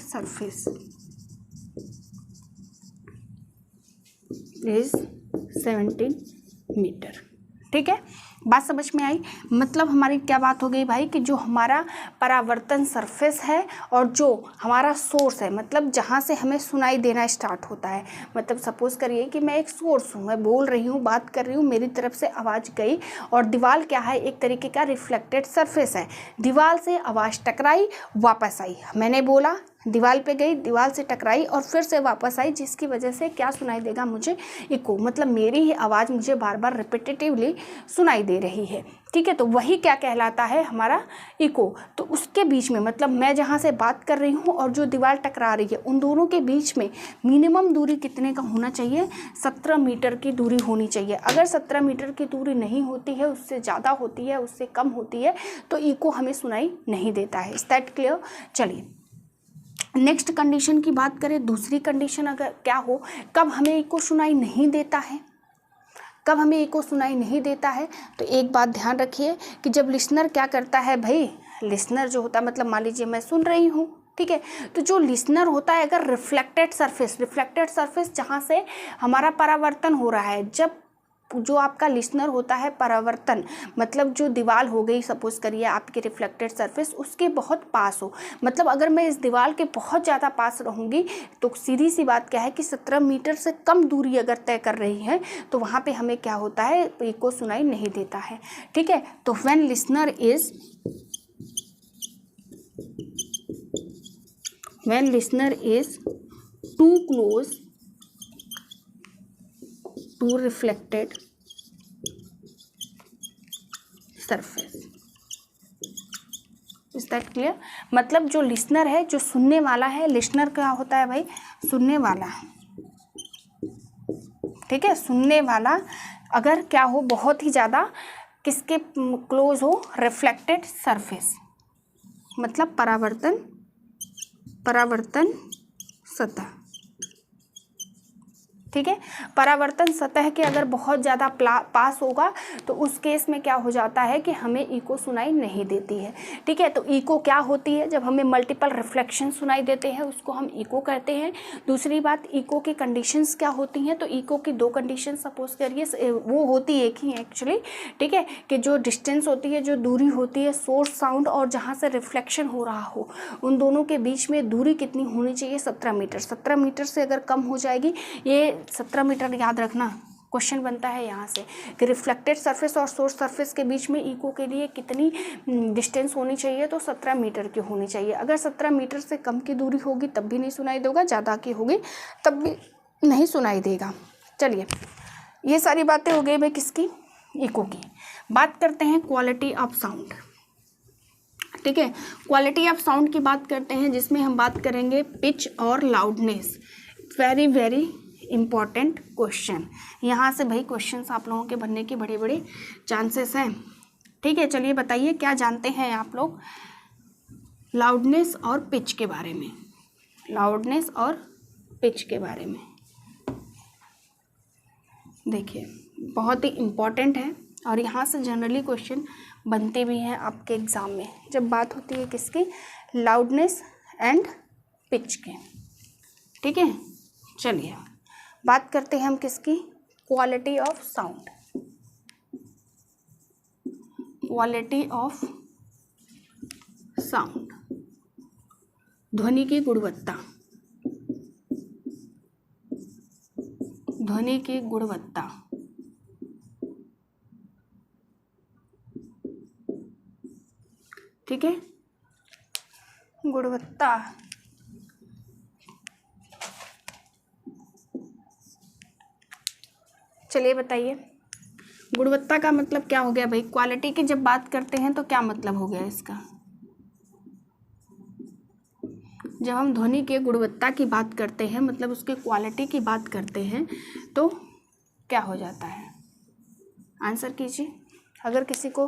surface is 17 metre. ठीक है, बात समझ में आई? मतलब हमारी क्या बात हो गई भाई कि जो हमारा परावर्तन सरफेस है और जो हमारा सोर्स है, मतलब जहाँ से हमें सुनाई देना स्टार्ट होता है, मतलब सपोज करिए कि मैं एक सोर्स हूँ, मैं बोल रही हूँ, बात कर रही हूँ, मेरी तरफ से आवाज़ गई और दीवार क्या है, एक तरीके का रिफ्लेक्टेड सरफेस है। दीवार से आवाज़ टकराई, वापस आई, मैंने बोला, दीवार पे गई, दीवार से टकराई और फिर से वापस आई, जिसकी वजह से क्या सुनाई देगा मुझे, इको, मतलब मेरी ही आवाज़ मुझे बार बार रिपीटेटिवली सुनाई दे रही है। ठीक है, तो वही क्या कहलाता है, हमारा इको। तो उसके बीच में, मतलब मैं जहाँ से बात कर रही हूँ और जो दीवार टकरा रही है, उन दोनों के बीच में मिनिमम दूरी कितने का होना चाहिए, 17 मीटर की दूरी होनी चाहिए। अगर 17 मीटर की दूरी नहीं होती है, उससे ज़्यादा होती है, उससे कम होती है, तो इको हमें सुनाई नहीं देता है। Is that clear? चलिए नेक्स्ट कंडीशन की बात करें। दूसरी कंडीशन अगर क्या हो, कब हमें इको सुनाई नहीं देता है, कब हमें इको सुनाई नहीं देता है, तो एक बात ध्यान रखिए कि जब लिसनर क्या करता है भाई, लिसनर जो होता है, मतलब मान लीजिए मैं सुन रही हूँ, ठीक है, तो जो लिसनर होता है, अगर रिफ्लेक्टेड सरफेस जहाँ से हमारा परावर्तन हो रहा है, जब जो आपका लिसनर होता है परावर्तन, मतलब जो दीवार हो गई, सपोज करिए आपकी रिफ्लेक्टेड सरफेस उसके बहुत पास हो, मतलब अगर मैं इस दीवार के बहुत ज़्यादा पास रहूँगी तो सीधी सी बात क्या है कि 17 मीटर से कम दूरी अगर तय कर रही है तो वहाँ पे हमें क्या होता है, इको सुनाई नहीं देता है। ठीक है, तो when listener is too close to reflected surface. Is that clear? मतलब जो लिसनर है, जो सुनने वाला है, लिसनर क्या होता है भाई, सुनने वाला, ठीक है, सुनने वाला अगर क्या हो, बहुत ही ज़्यादा किसके क्लोज हो, रिफ्लेक्टेड सरफेस, मतलब परावर्तन सतह। ठीक है, परावर्तन सतह के अगर बहुत ज़्यादा पास होगा तो उस केस में क्या हो जाता है कि हमें इको सुनाई नहीं देती है। ठीक है, तो इको क्या होती है, जब हमें मल्टीपल रिफ्लेक्शन सुनाई देते हैं उसको हम इको कहते हैं। दूसरी बात, इको की कंडीशंस क्या होती हैं, तो इको की दो कंडीशन सपोज करिए, वो होती एक ही एक्चुअली, ठीक है, कि जो डिस्टेंस होती है, जो दूरी होती है सोर्स साउंड और जहाँ से रिफ्लेक्शन हो रहा हो, उन दोनों के बीच में दूरी कितनी होनी चाहिए, 17 मीटर। 17 मीटर से अगर कम हो जाएगी, ये 17 मीटर याद रखना, क्वेश्चन बनता है यहाँ से कि रिफ्लेक्टेड सरफेस और सोर्स सरफेस के बीच में इको के लिए कितनी डिस्टेंस होनी चाहिए, तो 17 मीटर की होनी चाहिए। अगर 17 मीटर से कम की दूरी होगी तब भी नहीं सुनाई देगा, ज़्यादा की होगी तब भी नहीं सुनाई देगा। चलिए, ये सारी बातें हो गई भाई किसकी, इको की। बात करते हैं क्वालिटी ऑफ साउंड। ठीक है, क्वालिटी ऑफ साउंड की बात करते हैं, जिसमें हम बात करेंगे पिच और loudness. Very very important question, यहाँ से भाई क्वेश्चंस आप लोगों के बनने के बड़े बड़े चांसेस हैं। ठीक है, चलिए बताइए क्या जानते हैं आप लोग लाउडनेस और पिच के बारे में, लाउडनेस और पिच के बारे में। देखिए बहुत ही इम्पॉर्टेंट है और यहाँ से जनरली क्वेश्चन बनते भी हैं आपके एग्ज़ाम में, जब बात होती है किसकी, लाउडनेस एंड पिच के। ठीक है, चलिए बात करते हैं हम किसकी, quality of sound, quality of sound, ध्वनि की गुणवत्ता, ध्वनि की गुणवत्ता। ठीक है, गुणवत्ता, चलिए बताइए गुणवत्ता का मतलब क्या हो गया भाई। क्वालिटी की जब बात करते हैं तो क्या मतलब हो गया इसका, जब हम ध्वनि के गुणवत्ता की बात करते हैं, मतलब उसके क्वालिटी की बात करते हैं, तो क्या हो जाता है, आंसर कीजिए। अगर किसी को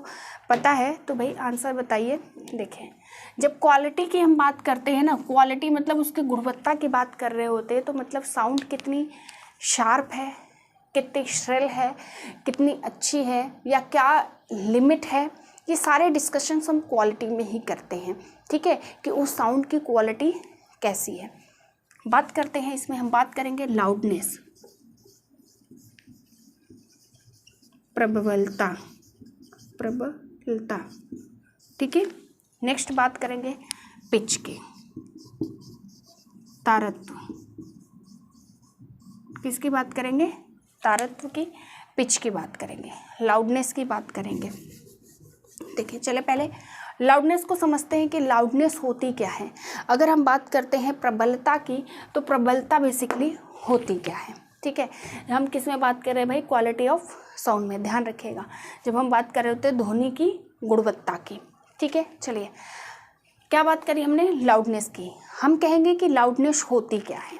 पता है तो भाई आंसर बताइए। देखें, जब क्वालिटी की हम बात करते हैं ना, क्वालिटी मतलब उसकी गुणवत्ता की बात कर रहे होते हैं, तो मतलब साउंड कितनी शार्प है, कितनी श्रिल है, कितनी अच्छी है, या क्या लिमिट है, ये सारे डिस्कशंस हम क्वालिटी में ही करते हैं। ठीक है, कि उस साउंड की क्वालिटी कैसी है। बात करते हैं इसमें, हम बात करेंगे लाउडनेस, प्रबलता, प्रबलता। ठीक है, नेक्स्ट बात करेंगे पिच की, तारत्व। किसकी बात करेंगे? तारत्व की, पिच की बात करेंगे, लाउडनेस की बात करेंगे। देखिए चले पहले लाउडनेस को समझते हैं कि लाउडनेस होती क्या है। अगर हम बात करते हैं प्रबलता की, तो प्रबलता बेसिकली होती क्या है। ठीक है, हम किस में बात कर रहे हैं भाई? क्वालिटी ऑफ साउंड में। ध्यान रखिएगा जब हम बात कर रहे होते हैं ध्वनि की गुणवत्ता की। ठीक है, चलिए क्या बात करी हमने? लाउडनेस की। हम कहेंगे कि लाउडनेस होती क्या है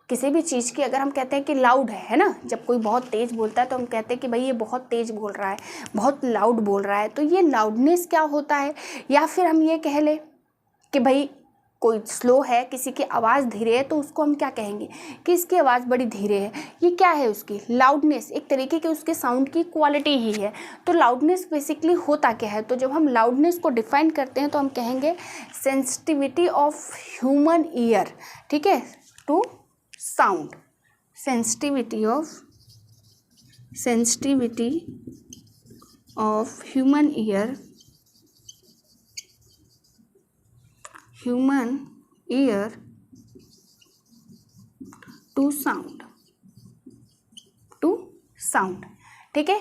किसी भी चीज़ की। अगर हम कहते हैं कि लाउड है ना, जब कोई बहुत तेज़ बोलता है तो हम कहते हैं कि भाई ये बहुत तेज़ बोल रहा है, बहुत लाउड बोल रहा है, तो ये लाउडनेस क्या होता है। या फिर हम ये कह लें कि भाई कोई स्लो है, किसी की आवाज़ धीरे है, तो उसको हम क्या कहेंगे कि इसकी आवाज़ बड़ी धीरे है। ये क्या है? उसकी लाउडनेस, एक तरीके की उसके साउंड की क्वालिटी ही है। तो लाउडनेस बेसिकली होता क्या है? तो जब हम लाउडनेस को डिफाइन करते हैं तो हम कहेंगे सेंसिटिविटी ऑफ ह्यूमन ईयर, ठीक है, to sound. Sensitivity of human ear to sound. ठीक है,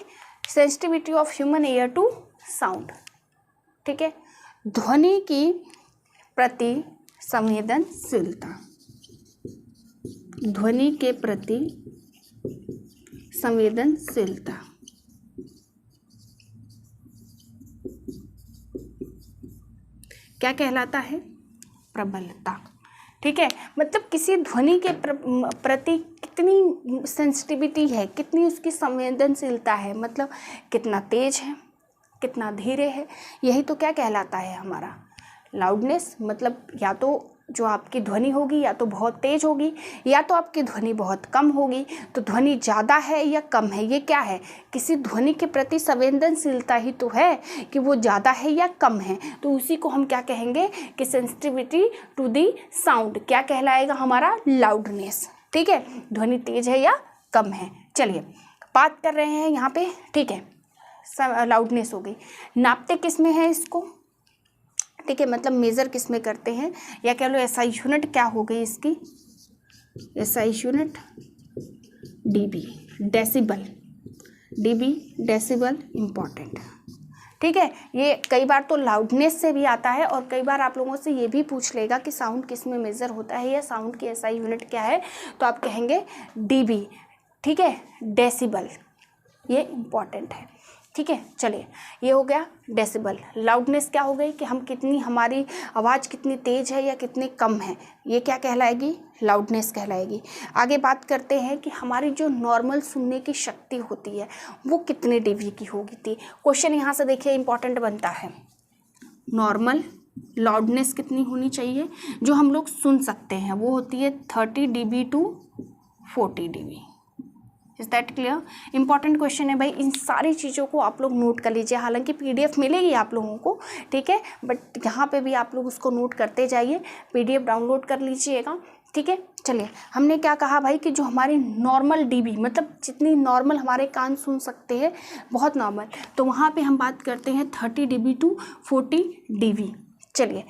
sensitivity of human ear to sound. ठीक है, ध्वनि की प्रति संवेदनशीलता, ध्वनि के प्रति संवेदनशीलता। क्या कहलाता है? प्रबलता। ठीक है, मतलब किसी ध्वनि के प्रति कितनी सेंसिटिविटी है, कितनी उसकी संवेदनशीलता है, मतलब कितना तेज है, कितना धीरे है, यही तो क्या कहलाता है हमारा लाउडनेस। मतलब या तो जो आपकी ध्वनि होगी या तो बहुत तेज होगी, या तो आपकी ध्वनि बहुत कम होगी। तो ध्वनि ज़्यादा है या कम है, ये क्या है? किसी ध्वनि के प्रति संवेदनशीलता ही तो है कि वो ज़्यादा है या कम है। तो उसी को हम क्या कहेंगे कि सेंसिटिविटी टू दी साउंड। क्या कहलाएगा हमारा? लाउडनेस। ठीक है, ध्वनि तेज है या कम है। चलिए बात कर रहे हैं यहाँ पे। ठीक है, लाउडनेस हो गई। नापते किस में है इसको? ठीक है, मतलब मेज़र किस में करते हैं, या कह लो एसआई यूनिट क्या हो गई इसकी? SI unit dB, decibel. DB decibel important. ठीक है, ये कई बार तो लाउडनेस से भी आता है, और कई बार आप लोगों से ये भी पूछ लेगा कि साउंड किस में मेज़र होता है या साउंड की एसआई यूनिट क्या है, तो आप कहेंगे डीबी। ठीक है, डेसिबल, ये इम्पॉर्टेंट है। ठीक है, चलिए ये हो गया डेसिबल। लाउडनेस क्या हो गई कि हम कितनी, हमारी आवाज़ कितनी तेज़ है या कितनी कम है, ये क्या कहलाएगी? लाउडनेस कहलाएगी। आगे बात करते हैं कि हमारी जो नॉर्मल सुनने की शक्ति होती है वो कितने डीबी की होगी थी। क्वेश्चन यहाँ से देखिए इंपॉर्टेंट बनता है। नॉर्मल लाउडनेस कितनी होनी चाहिए जो हम लोग सुन सकते हैं? वो होती है 30 dB to 40 dB। Is that clear? Important question है भाई। इन सारी चीज़ों को आप लोग नोट कर लीजिए। हालांकि पीडीएफ मिलेगी आप लोगों को, ठीक है, बट यहाँ पे भी आप लोग उसको नोट करते जाइए। पीडीएफ डाउनलोड कर लीजिएगा। ठीक है, चलिए हमने क्या कहा भाई कि जो हमारी नॉर्मल डीबी, मतलब जितनी नॉर्मल हमारे कान सुन सकते हैं, बहुत नॉर्मल, तो वहाँ पे हम बात करते हैं 30 dB टू 40 dB। चलिए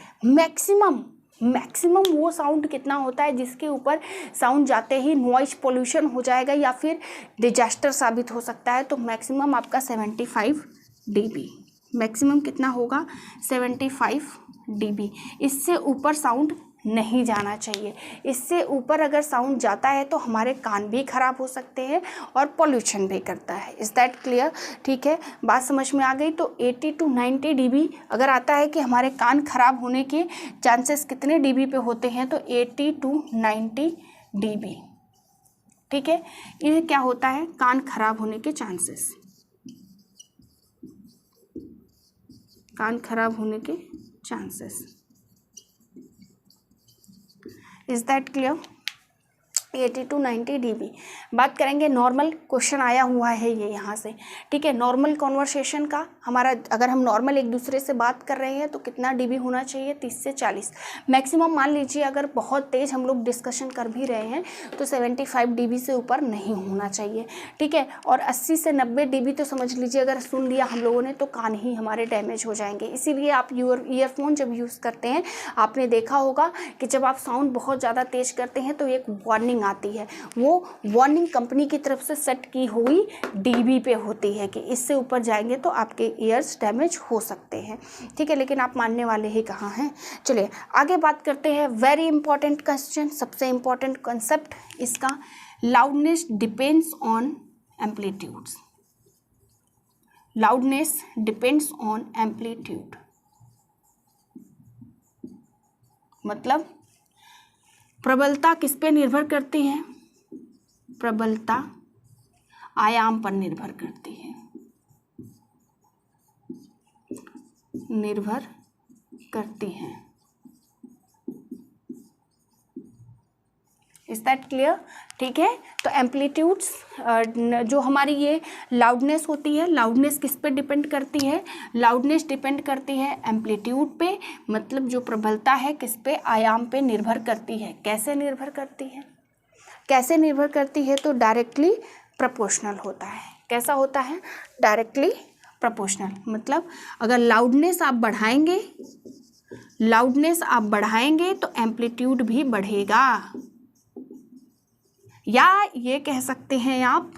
मैक्सिमम वो साउंड कितना होता है जिसके ऊपर साउंड जाते ही नॉइज पोल्यूशन हो जाएगा या फिर डिजास्टर साबित हो सकता है। तो मैक्सिमम आपका 75 dB। मैक्सिमम कितना होगा? 75 dB। इससे ऊपर साउंड नहीं जाना चाहिए। इससे ऊपर अगर साउंड जाता है तो हमारे कान भी खराब हो सकते हैं और पॉल्यूशन भी करता है। Is that clear? ठीक है, बात समझ में आ गई। तो 80 टू 90 dB अगर आता है कि हमारे कान खराब होने के चांसेस कितने dB पे होते हैं, तो 80 टू 90 dB। ठीक है, ये क्या होता है? कान खराब होने के चांसेस, कान खराब होने के chances. Is that clear? 80 to 90 dB। बात करेंगे नॉर्मल, क्वेश्चन आया हुआ है ये यहाँ से, ठीक है। नॉर्मल कॉन्वर्सेशन का हमारा, अगर हम नॉर्मल एक दूसरे से बात कर रहे हैं तो कितना dB होना चाहिए, 30 से 40 मैक्सिमम। मान लीजिए अगर बहुत तेज़ हम लोग डिस्कशन कर भी रहे हैं तो 75 dB से ऊपर नहीं होना चाहिए, ठीक है। और 80 से 90 dB तो समझ लीजिए अगर सुन लिया हम लोगों ने तो कान ही हमारे डैमेज हो जाएंगे। इसीलिए आप ईयरफोन जब यूज़ करते हैं, आपने देखा होगा कि जब आप साउंड बहुत ज़्यादा तेज़ करते हैं तो एक वार्निंग आती है, वो वार्निंग कंपनी की तरफ से सेट की हुई डीबी पे होती है कि इससे ऊपर जाएंगे तो आपके ईयर्स डैमेज हो सकते हैं, ठीक है। लेकिन आप मानने वाले ही कहाँ हैं। चलिए आगे बात करते हैं। वेरी इंपॉर्टेंट क्वेश्चन, सबसे इंपॉर्टेंट कॉन्सेप्ट इसका, loudness depends on amplitudes. Loudness depends on amplitude, मतलब प्रबलता किस पे निर्भर करती है, प्रबलता आयाम पर निर्भर करती है, निर्भर करती है। इज दैट क्लियर, ठीक है। तो एम्पलीट्यूड्स जो हमारी ये लाउडनेस होती है, लाउडनेस किस पे डिपेंड करती है, लाउडनेस डिपेंड करती है एम्पलीट्यूड पे, मतलब जो प्रबलता है किस पे, आयाम पे निर्भर करती है। कैसे निर्भर करती है, कैसे निर्भर करती है, तो डायरेक्टली प्रोपोर्शनल होता है। कैसा होता है, डायरेक्टली प्रोपोर्शनल, मतलब अगर लाउडनेस आप बढ़ाएंगे, लाउडनेस आप बढ़ाएंगे तो एम्पलीट्यूड भी बढ़ेगा, या ये कह सकते हैं आप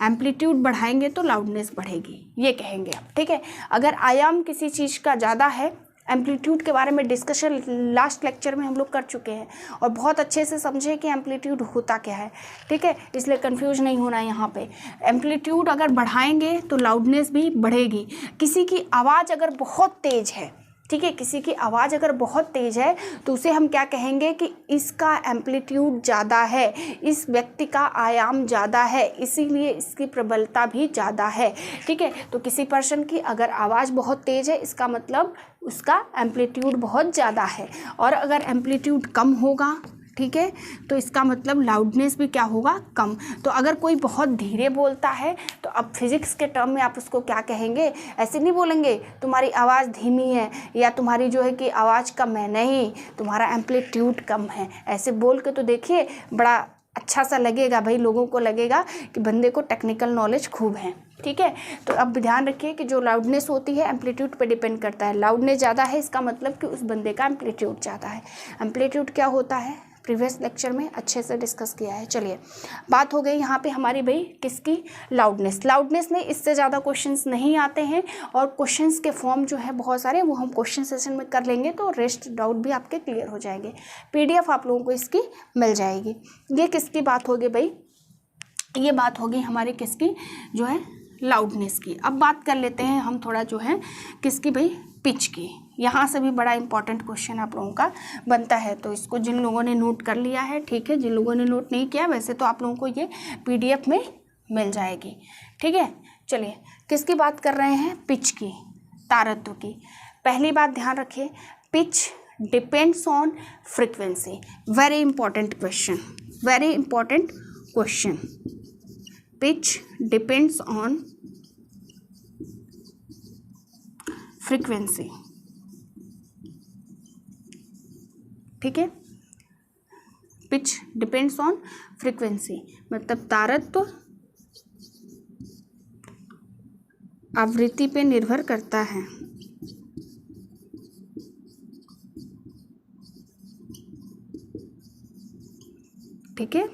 एम्पलीट्यूड बढ़ाएंगे तो लाउडनेस बढ़ेगी, ये कहेंगे आप, ठीक है। अगर आयाम किसी चीज़ का ज़्यादा है, एम्पलीट्यूड के बारे में डिस्कशन लास्ट लेक्चर में हम लोग कर चुके हैं और बहुत अच्छे से समझे कि एम्पलीट्यूड होता क्या है, ठीक है। इसलिए कंफ्यूज नहीं होना यहाँ पे। एम्पलीट्यूड अगर बढ़ाएंगे तो लाउडनेस भी बढ़ेगी। किसी की आवाज़ अगर बहुत तेज़ है, ठीक है, किसी की आवाज़ अगर बहुत तेज़ है तो उसे हम क्या कहेंगे कि इसका एम्पलीट्यूड ज़्यादा है, इस व्यक्ति का आयाम ज़्यादा है, इसीलिए इसकी प्रबलता भी ज़्यादा है, ठीक है। तो किसी पर्सन की अगर आवाज़ बहुत तेज़ है, इसका मतलब उसका एम्पलीट्यूड बहुत ज़्यादा है, और अगर एम्पलीट्यूड कम होगा, ठीक है, तो इसका मतलब लाउडनेस भी क्या होगा, कम। तो अगर कोई बहुत धीरे बोलता है तो अब फिजिक्स के टर्म में आप उसको क्या कहेंगे, ऐसे नहीं बोलेंगे तुम्हारी आवाज़ धीमी है या तुम्हारी जो है कि आवाज़ कम है, नहीं, तुम्हारा एम्पलीट्यूड कम है। ऐसे बोल के तो देखिए बड़ा अच्छा सा लगेगा भाई, लोगों को लगेगा कि बंदे को टेक्निकल नॉलेज खूब है, ठीक है। तो अब ध्यान रखिए कि जो लाउडनेस होती है एम्पलीट्यूड पे डिपेंड करता है। लाउडनेस ज़्यादा है इसका मतलब कि उस बंदे का एम्पलीट्यूड ज़्यादा है। एम्पलीट्यूड क्या होता है, प्रीवियस लेक्चर में अच्छे से डिस्कस किया है। चलिए बात हो गई यहाँ पे हमारी भाई किसकी, लाउडनेस। लाउडनेस में इससे ज़्यादा क्वेश्चंस नहीं आते हैं, और क्वेश्चंस के फॉर्म जो है बहुत सारे, वो हम क्वेश्चन सेशन में कर लेंगे तो रेस्ट डाउट भी आपके क्लियर हो जाएंगे। PDF आप लोगों को इसकी मिल जाएगी। ये किसकी बात होगी भाई, ये बात होगी हमारी किसकी, जो है लाउडनेस की। अब बात कर लेते हैं हम थोड़ा जो है किसकी भाई, पिच की। यहाँ से भी बड़ा इंपॉर्टेंट क्वेश्चन आप लोगों का बनता है, तो इसको जिन लोगों ने नोट कर लिया है, ठीक है, जिन लोगों ने नोट नहीं किया वैसे तो आप लोगों को ये PDF में मिल जाएगी, ठीक है। चलिए किसकी बात कर रहे हैं, पिच की, तारत्व की। पहली बात ध्यान रखिए, pitch depends on frequency. Very important question, very important question. Pitch depends on frequency, ठीक है। पिच डिपेंड्स ऑन फ्रीक्वेंसी मतलब तारत्व आवृत्ति पे निर्भर करता है, ठीक है,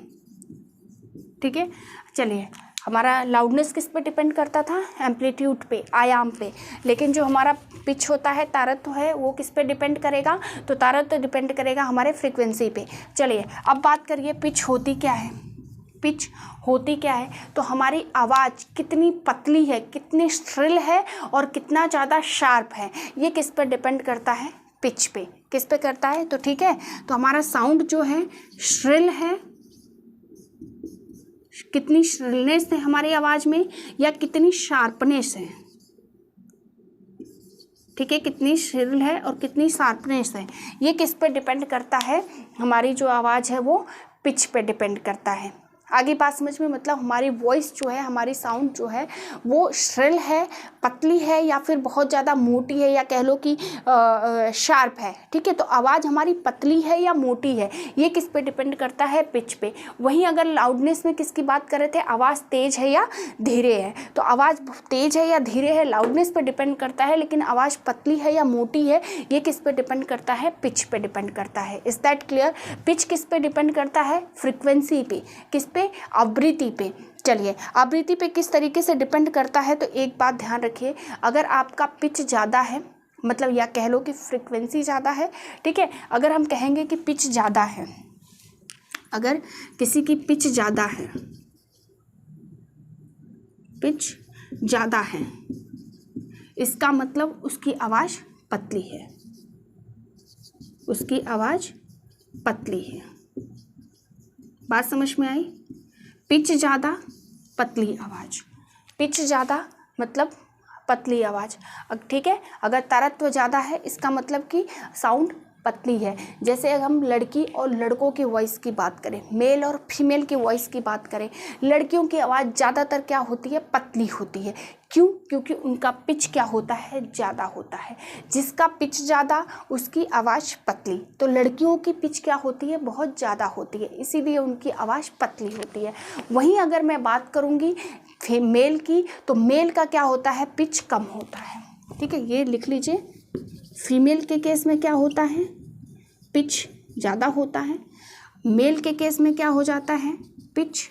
ठीक है। चलिए हमारा लाउडनेस किस पे डिपेंड करता था, एम्पलीट्यूड पे, आयाम पे, लेकिन जो हमारा पिच होता है, तारत्व है, वो किस पे डिपेंड करेगा, तो तारत्व डिपेंड करेगा हमारे फ्रीक्वेंसी पे। चलिए अब बात करिए पिच होती क्या है, पिच होती क्या है, तो हमारी आवाज़ कितनी पतली है, कितनी श्रिल है और कितना ज़्यादा शार्प है, ये किस पे डिपेंड करता है, पिच पे, किस पे करता है। तो ठीक है, तो हमारा साउंड जो है श्रिल है, कितनी श्रिलनेस है हमारी आवाज़ में, या कितनी शार्पनेस है, ठीक है, कितनी श्रिल है और कितनी शार्पनेस है, ये किस पे डिपेंड करता है, हमारी जो आवाज़ है वो पिच पे डिपेंड करता है। आगे बात समझ में, मतलब हमारी वॉइस जो है, हमारी साउंड जो है वो श्रिल है, पतली है, या फिर बहुत ज़्यादा मोटी है, या कह लो कि शार्प है। ठीक है, तो आवाज़ हमारी पतली है या मोटी है, ये किस पे डिपेंड करता है? पिच पे। वहीं अगर लाउडनेस में किसकी बात कर रहे थे, आवाज़ तेज है या धीरे है, तो आवाज़ तेज है या धीरे है लाउडनेस पे डिपेंड करता है, लेकिन आवाज़ पतली है या मोटी है ये किस पे डिपेंड करता है? पिच पे डिपेंड करता है। Is that clear? पिच किस पे डिपेंड करता है? फ्रिक्वेंसी पे। किस पे? आवृत्ति पे। चलिए, आवृत्ति पे किस तरीके से डिपेंड करता है, तो एक बात ध्यान रखिए, अगर आपका पिच ज़्यादा है, मतलब या कह लो कि फ्रिक्वेंसी ज़्यादा है, ठीक है, अगर हम कहेंगे कि पिच ज़्यादा है, अगर किसी की पिच ज़्यादा है, पिच ज़्यादा है, इसका मतलब उसकी आवाज़ पतली है, उसकी आवाज़ पतली है। बात समझ में आई? पिच ज़्यादा, पतली आवाज़। पिच ज़्यादा मतलब पतली आवाज़। ठीक है, अगर तारत्व ज़्यादा है इसका मतलब कि साउंड पतली है। जैसे अगर हम लड़की और लड़कों की वॉइस की बात करें, मेल और फीमेल की वॉइस की बात करें, लड़कियों की आवाज़ ज़्यादातर क्या होती है? पतली होती है। क्यों? क्योंकि उनका पिच क्या होता है? ज़्यादा होता है। जिसका पिच ज़्यादा उसकी आवाज़ पतली। तो लड़कियों की पिच क्या होती है? बहुत ज़्यादा होती है, इसीलिए उनकी आवाज़ पतली होती है। वहीं अगर मैं बात करूँगी मेल की, तो मेल का क्या होता है? पिच कम होता है। ठीक है, ये लिख लीजिए। फीमेल के केस में क्या होता है? पिच ज़्यादा होता है। मेल के केस में क्या हो जाता है? पिच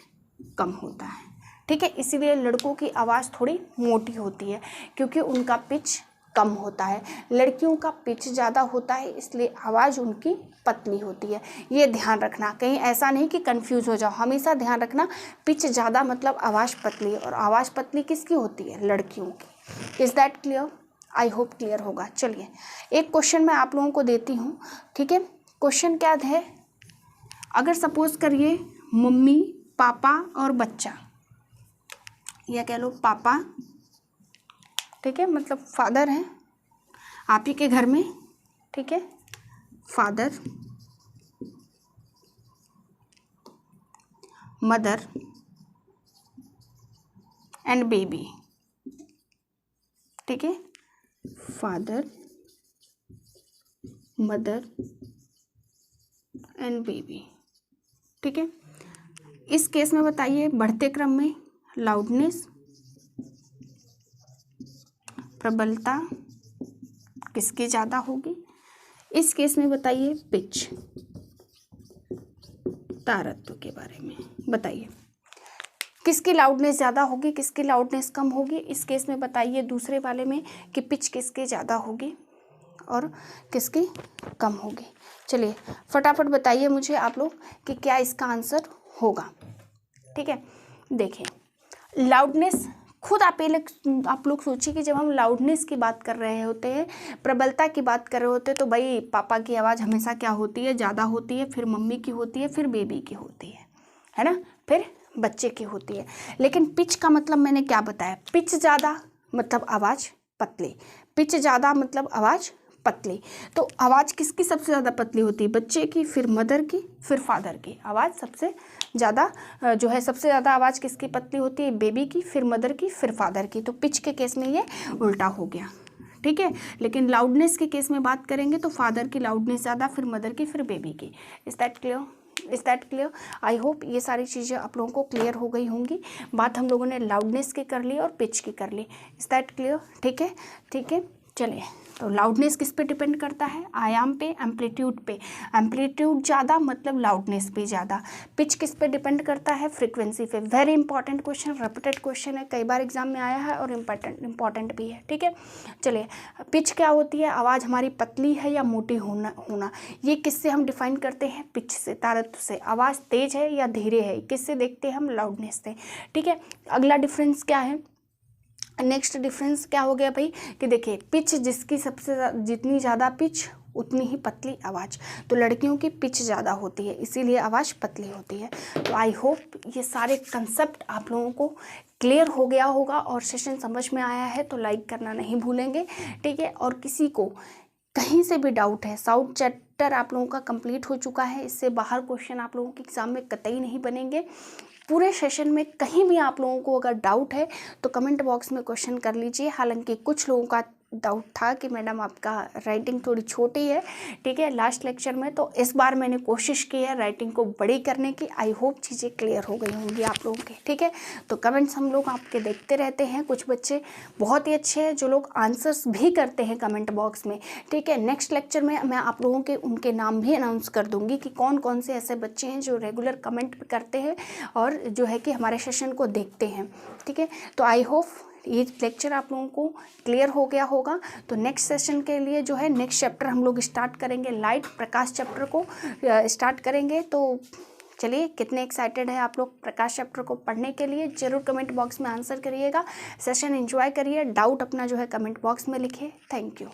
कम होता है। ठीक है, इसीलिए लड़कों की आवाज़ थोड़ी मोटी होती है क्योंकि उनका पिच कम होता है। लड़कियों का पिच ज़्यादा होता है, इसलिए आवाज़ उनकी पतली होती है। ये ध्यान रखना, कहीं ऐसा नहीं कि कंफ्यूज हो जाओ। हमेशा ध्यान रखना, पिच ज़्यादा मतलब आवाज़ पतली, और आवाज़ पतली किसकी होती है? लड़कियों की। Is that clear? I hope clear होगा। चलिए, एक क्वेश्चन मैं आप लोगों को देती हूँ। ठीक है, क्वेश्चन क्या है? अगर सपोज करिए मम्मी, पापा और बच्चा, या कह लो पापा, ठीक है, मतलब फादर हैं आप ही के घर में, ठीक है, फादर, मदर एंड बेबी। ठीक है, फादर, मदर एंड बेबी। ठीक है, इस केस में बताइए बढ़ते क्रम में लाउडनेस, प्रबलता किसकी ज़्यादा होगी? इस केस में बताइए पिच, तारत्व के बारे में बताइए, किसकी लाउडनेस ज़्यादा होगी, किसकी लाउडनेस कम होगी? इस केस में बताइए दूसरे वाले में कि पिच किसकी ज़्यादा होगी और किसकी कम होगी। चलिए फटाफट बताइए मुझे आप लोग कि क्या इसका आंसर होगा। ठीक है, देखिए लाउडनेस, खुद आप लोग सोचिए कि जब हम लाउडनेस की बात कर रहे होते हैं, प्रबलता की बात कर रहे होते हैं, तो भाई पापा की आवाज़ हमेशा क्या होती है? ज़्यादा होती है, फिर मम्मी की होती है, फिर बेबी की होती है ना, फिर बच्चे की होती है। लेकिन पिच का मतलब मैंने क्या बताया? पिच ज़्यादा मतलब आवाज़ पतली, पिच ज़्यादा मतलब आवाज़ पतली। तो आवाज़ किसकी सबसे ज़्यादा पतली होती है? बच्चे की, फिर मदर की, फिर फादर की। आवाज़ सबसे ज़्यादा जो है, सबसे ज़्यादा आवाज़ किसकी पतली होती है? बेबी की, फिर मदर की, फिर फादर की। तो पिच के केस में ये उल्टा हो गया। ठीक है, लेकिन लाउडनेस के केस में बात करेंगे तो फादर की लाउडनेस ज़्यादा, फिर मदर की, फिर बेबी की। Is that clear? Is that clear? I hope ये सारी चीज़ें आप लोगों को क्लियर हो गई होंगी। बात हम लोगों ने लाउडनेस की कर ली और पिच की कर ली। Is that clear? ठीक है, ठीक है। चलिए, तो लाउडनेस किस पे डिपेंड करता है? आयाम पे, एम्पलीट्यूड पे। एम्पलीट्यूड ज़्यादा मतलब लाउडनेस भी ज़्यादा। पिच किस पे डिपेंड करता है? फ्रीक्वेंसी पे। Very important question, repeated question है, कई बार एग्जाम में आया है और इम्पॉर्टेंट भी है। ठीक है, चलिए, पिच क्या होती है? आवाज़ हमारी पतली है या मोटी होना। ये किससे हम डिफाइन करते हैं? पिच से, तारत्व से। आवाज़ तेज है या धीरे है, किससे देखते हैं हम? लाउडनेस से। ठीक है, अगला डिफरेंस क्या है? नेक्स्ट डिफरेंस क्या हो गया भाई कि देखिए, पिच जिसकी जितनी ज़्यादा पिच उतनी ही पतली आवाज़। तो लड़कियों की पिच ज़्यादा होती है, इसीलिए आवाज़ पतली होती है। तो आई होप ये सारे कंसेप्ट आप लोगों को क्लियर हो गया होगा और सेशन समझ में आया है तो लाइक करना नहीं भूलेंगे। ठीक है, और किसी को कहीं से भी डाउट है, साउथ चैप्टर आप लोगों का कंप्लीट हो चुका है, इससे बाहर क्वेश्चन आप लोगों के एग्जाम में कतई नहीं बनेंगे। पूरे सेशन में कहीं भी आप लोगों को अगर डाउट है तो कमेंट बॉक्स में क्वेश्चन कर लीजिए। हालांकि कुछ लोगों का डाउट था कि मैडम आपका राइटिंग थोड़ी छोटी है, ठीक है, लास्ट लेक्चर में, तो इस बार मैंने कोशिश की है राइटिंग को बड़ी करने की। आई होप चीज़ें क्लियर हो गई होंगी आप लोगों के, ठीक है। तो कमेंट्स हम लोग आपके देखते रहते हैं, कुछ बच्चे बहुत ही अच्छे हैं जो लोग आंसर्स भी करते हैं कमेंट बॉक्स में, ठीक है। नेक्स्ट लेक्चर में मैं आप लोगों के उनके नाम भी अनाउंस कर दूंगी कि कौन कौन से ऐसे बच्चे हैं जो रेगुलर कमेंट करते हैं और जो है कि हमारे सेशन को देखते हैं, ठीक है। तो आई होप ये लेक्चर आप लोगों को क्लियर हो गया होगा। तो नेक्स्ट सेशन के लिए जो है नेक्स्ट चैप्टर हम लोग स्टार्ट करेंगे, लाइट प्रकाश चैप्टर को स्टार्ट करेंगे। तो चलिए, कितने एक्साइटेड है आप लोग प्रकाश चैप्टर को पढ़ने के लिए, जरूर कमेंट बॉक्स में आंसर करिएगा। सेशन एंजॉय करिए, डाउट अपना जो है कमेंट बॉक्स में लिखिए। Thank you.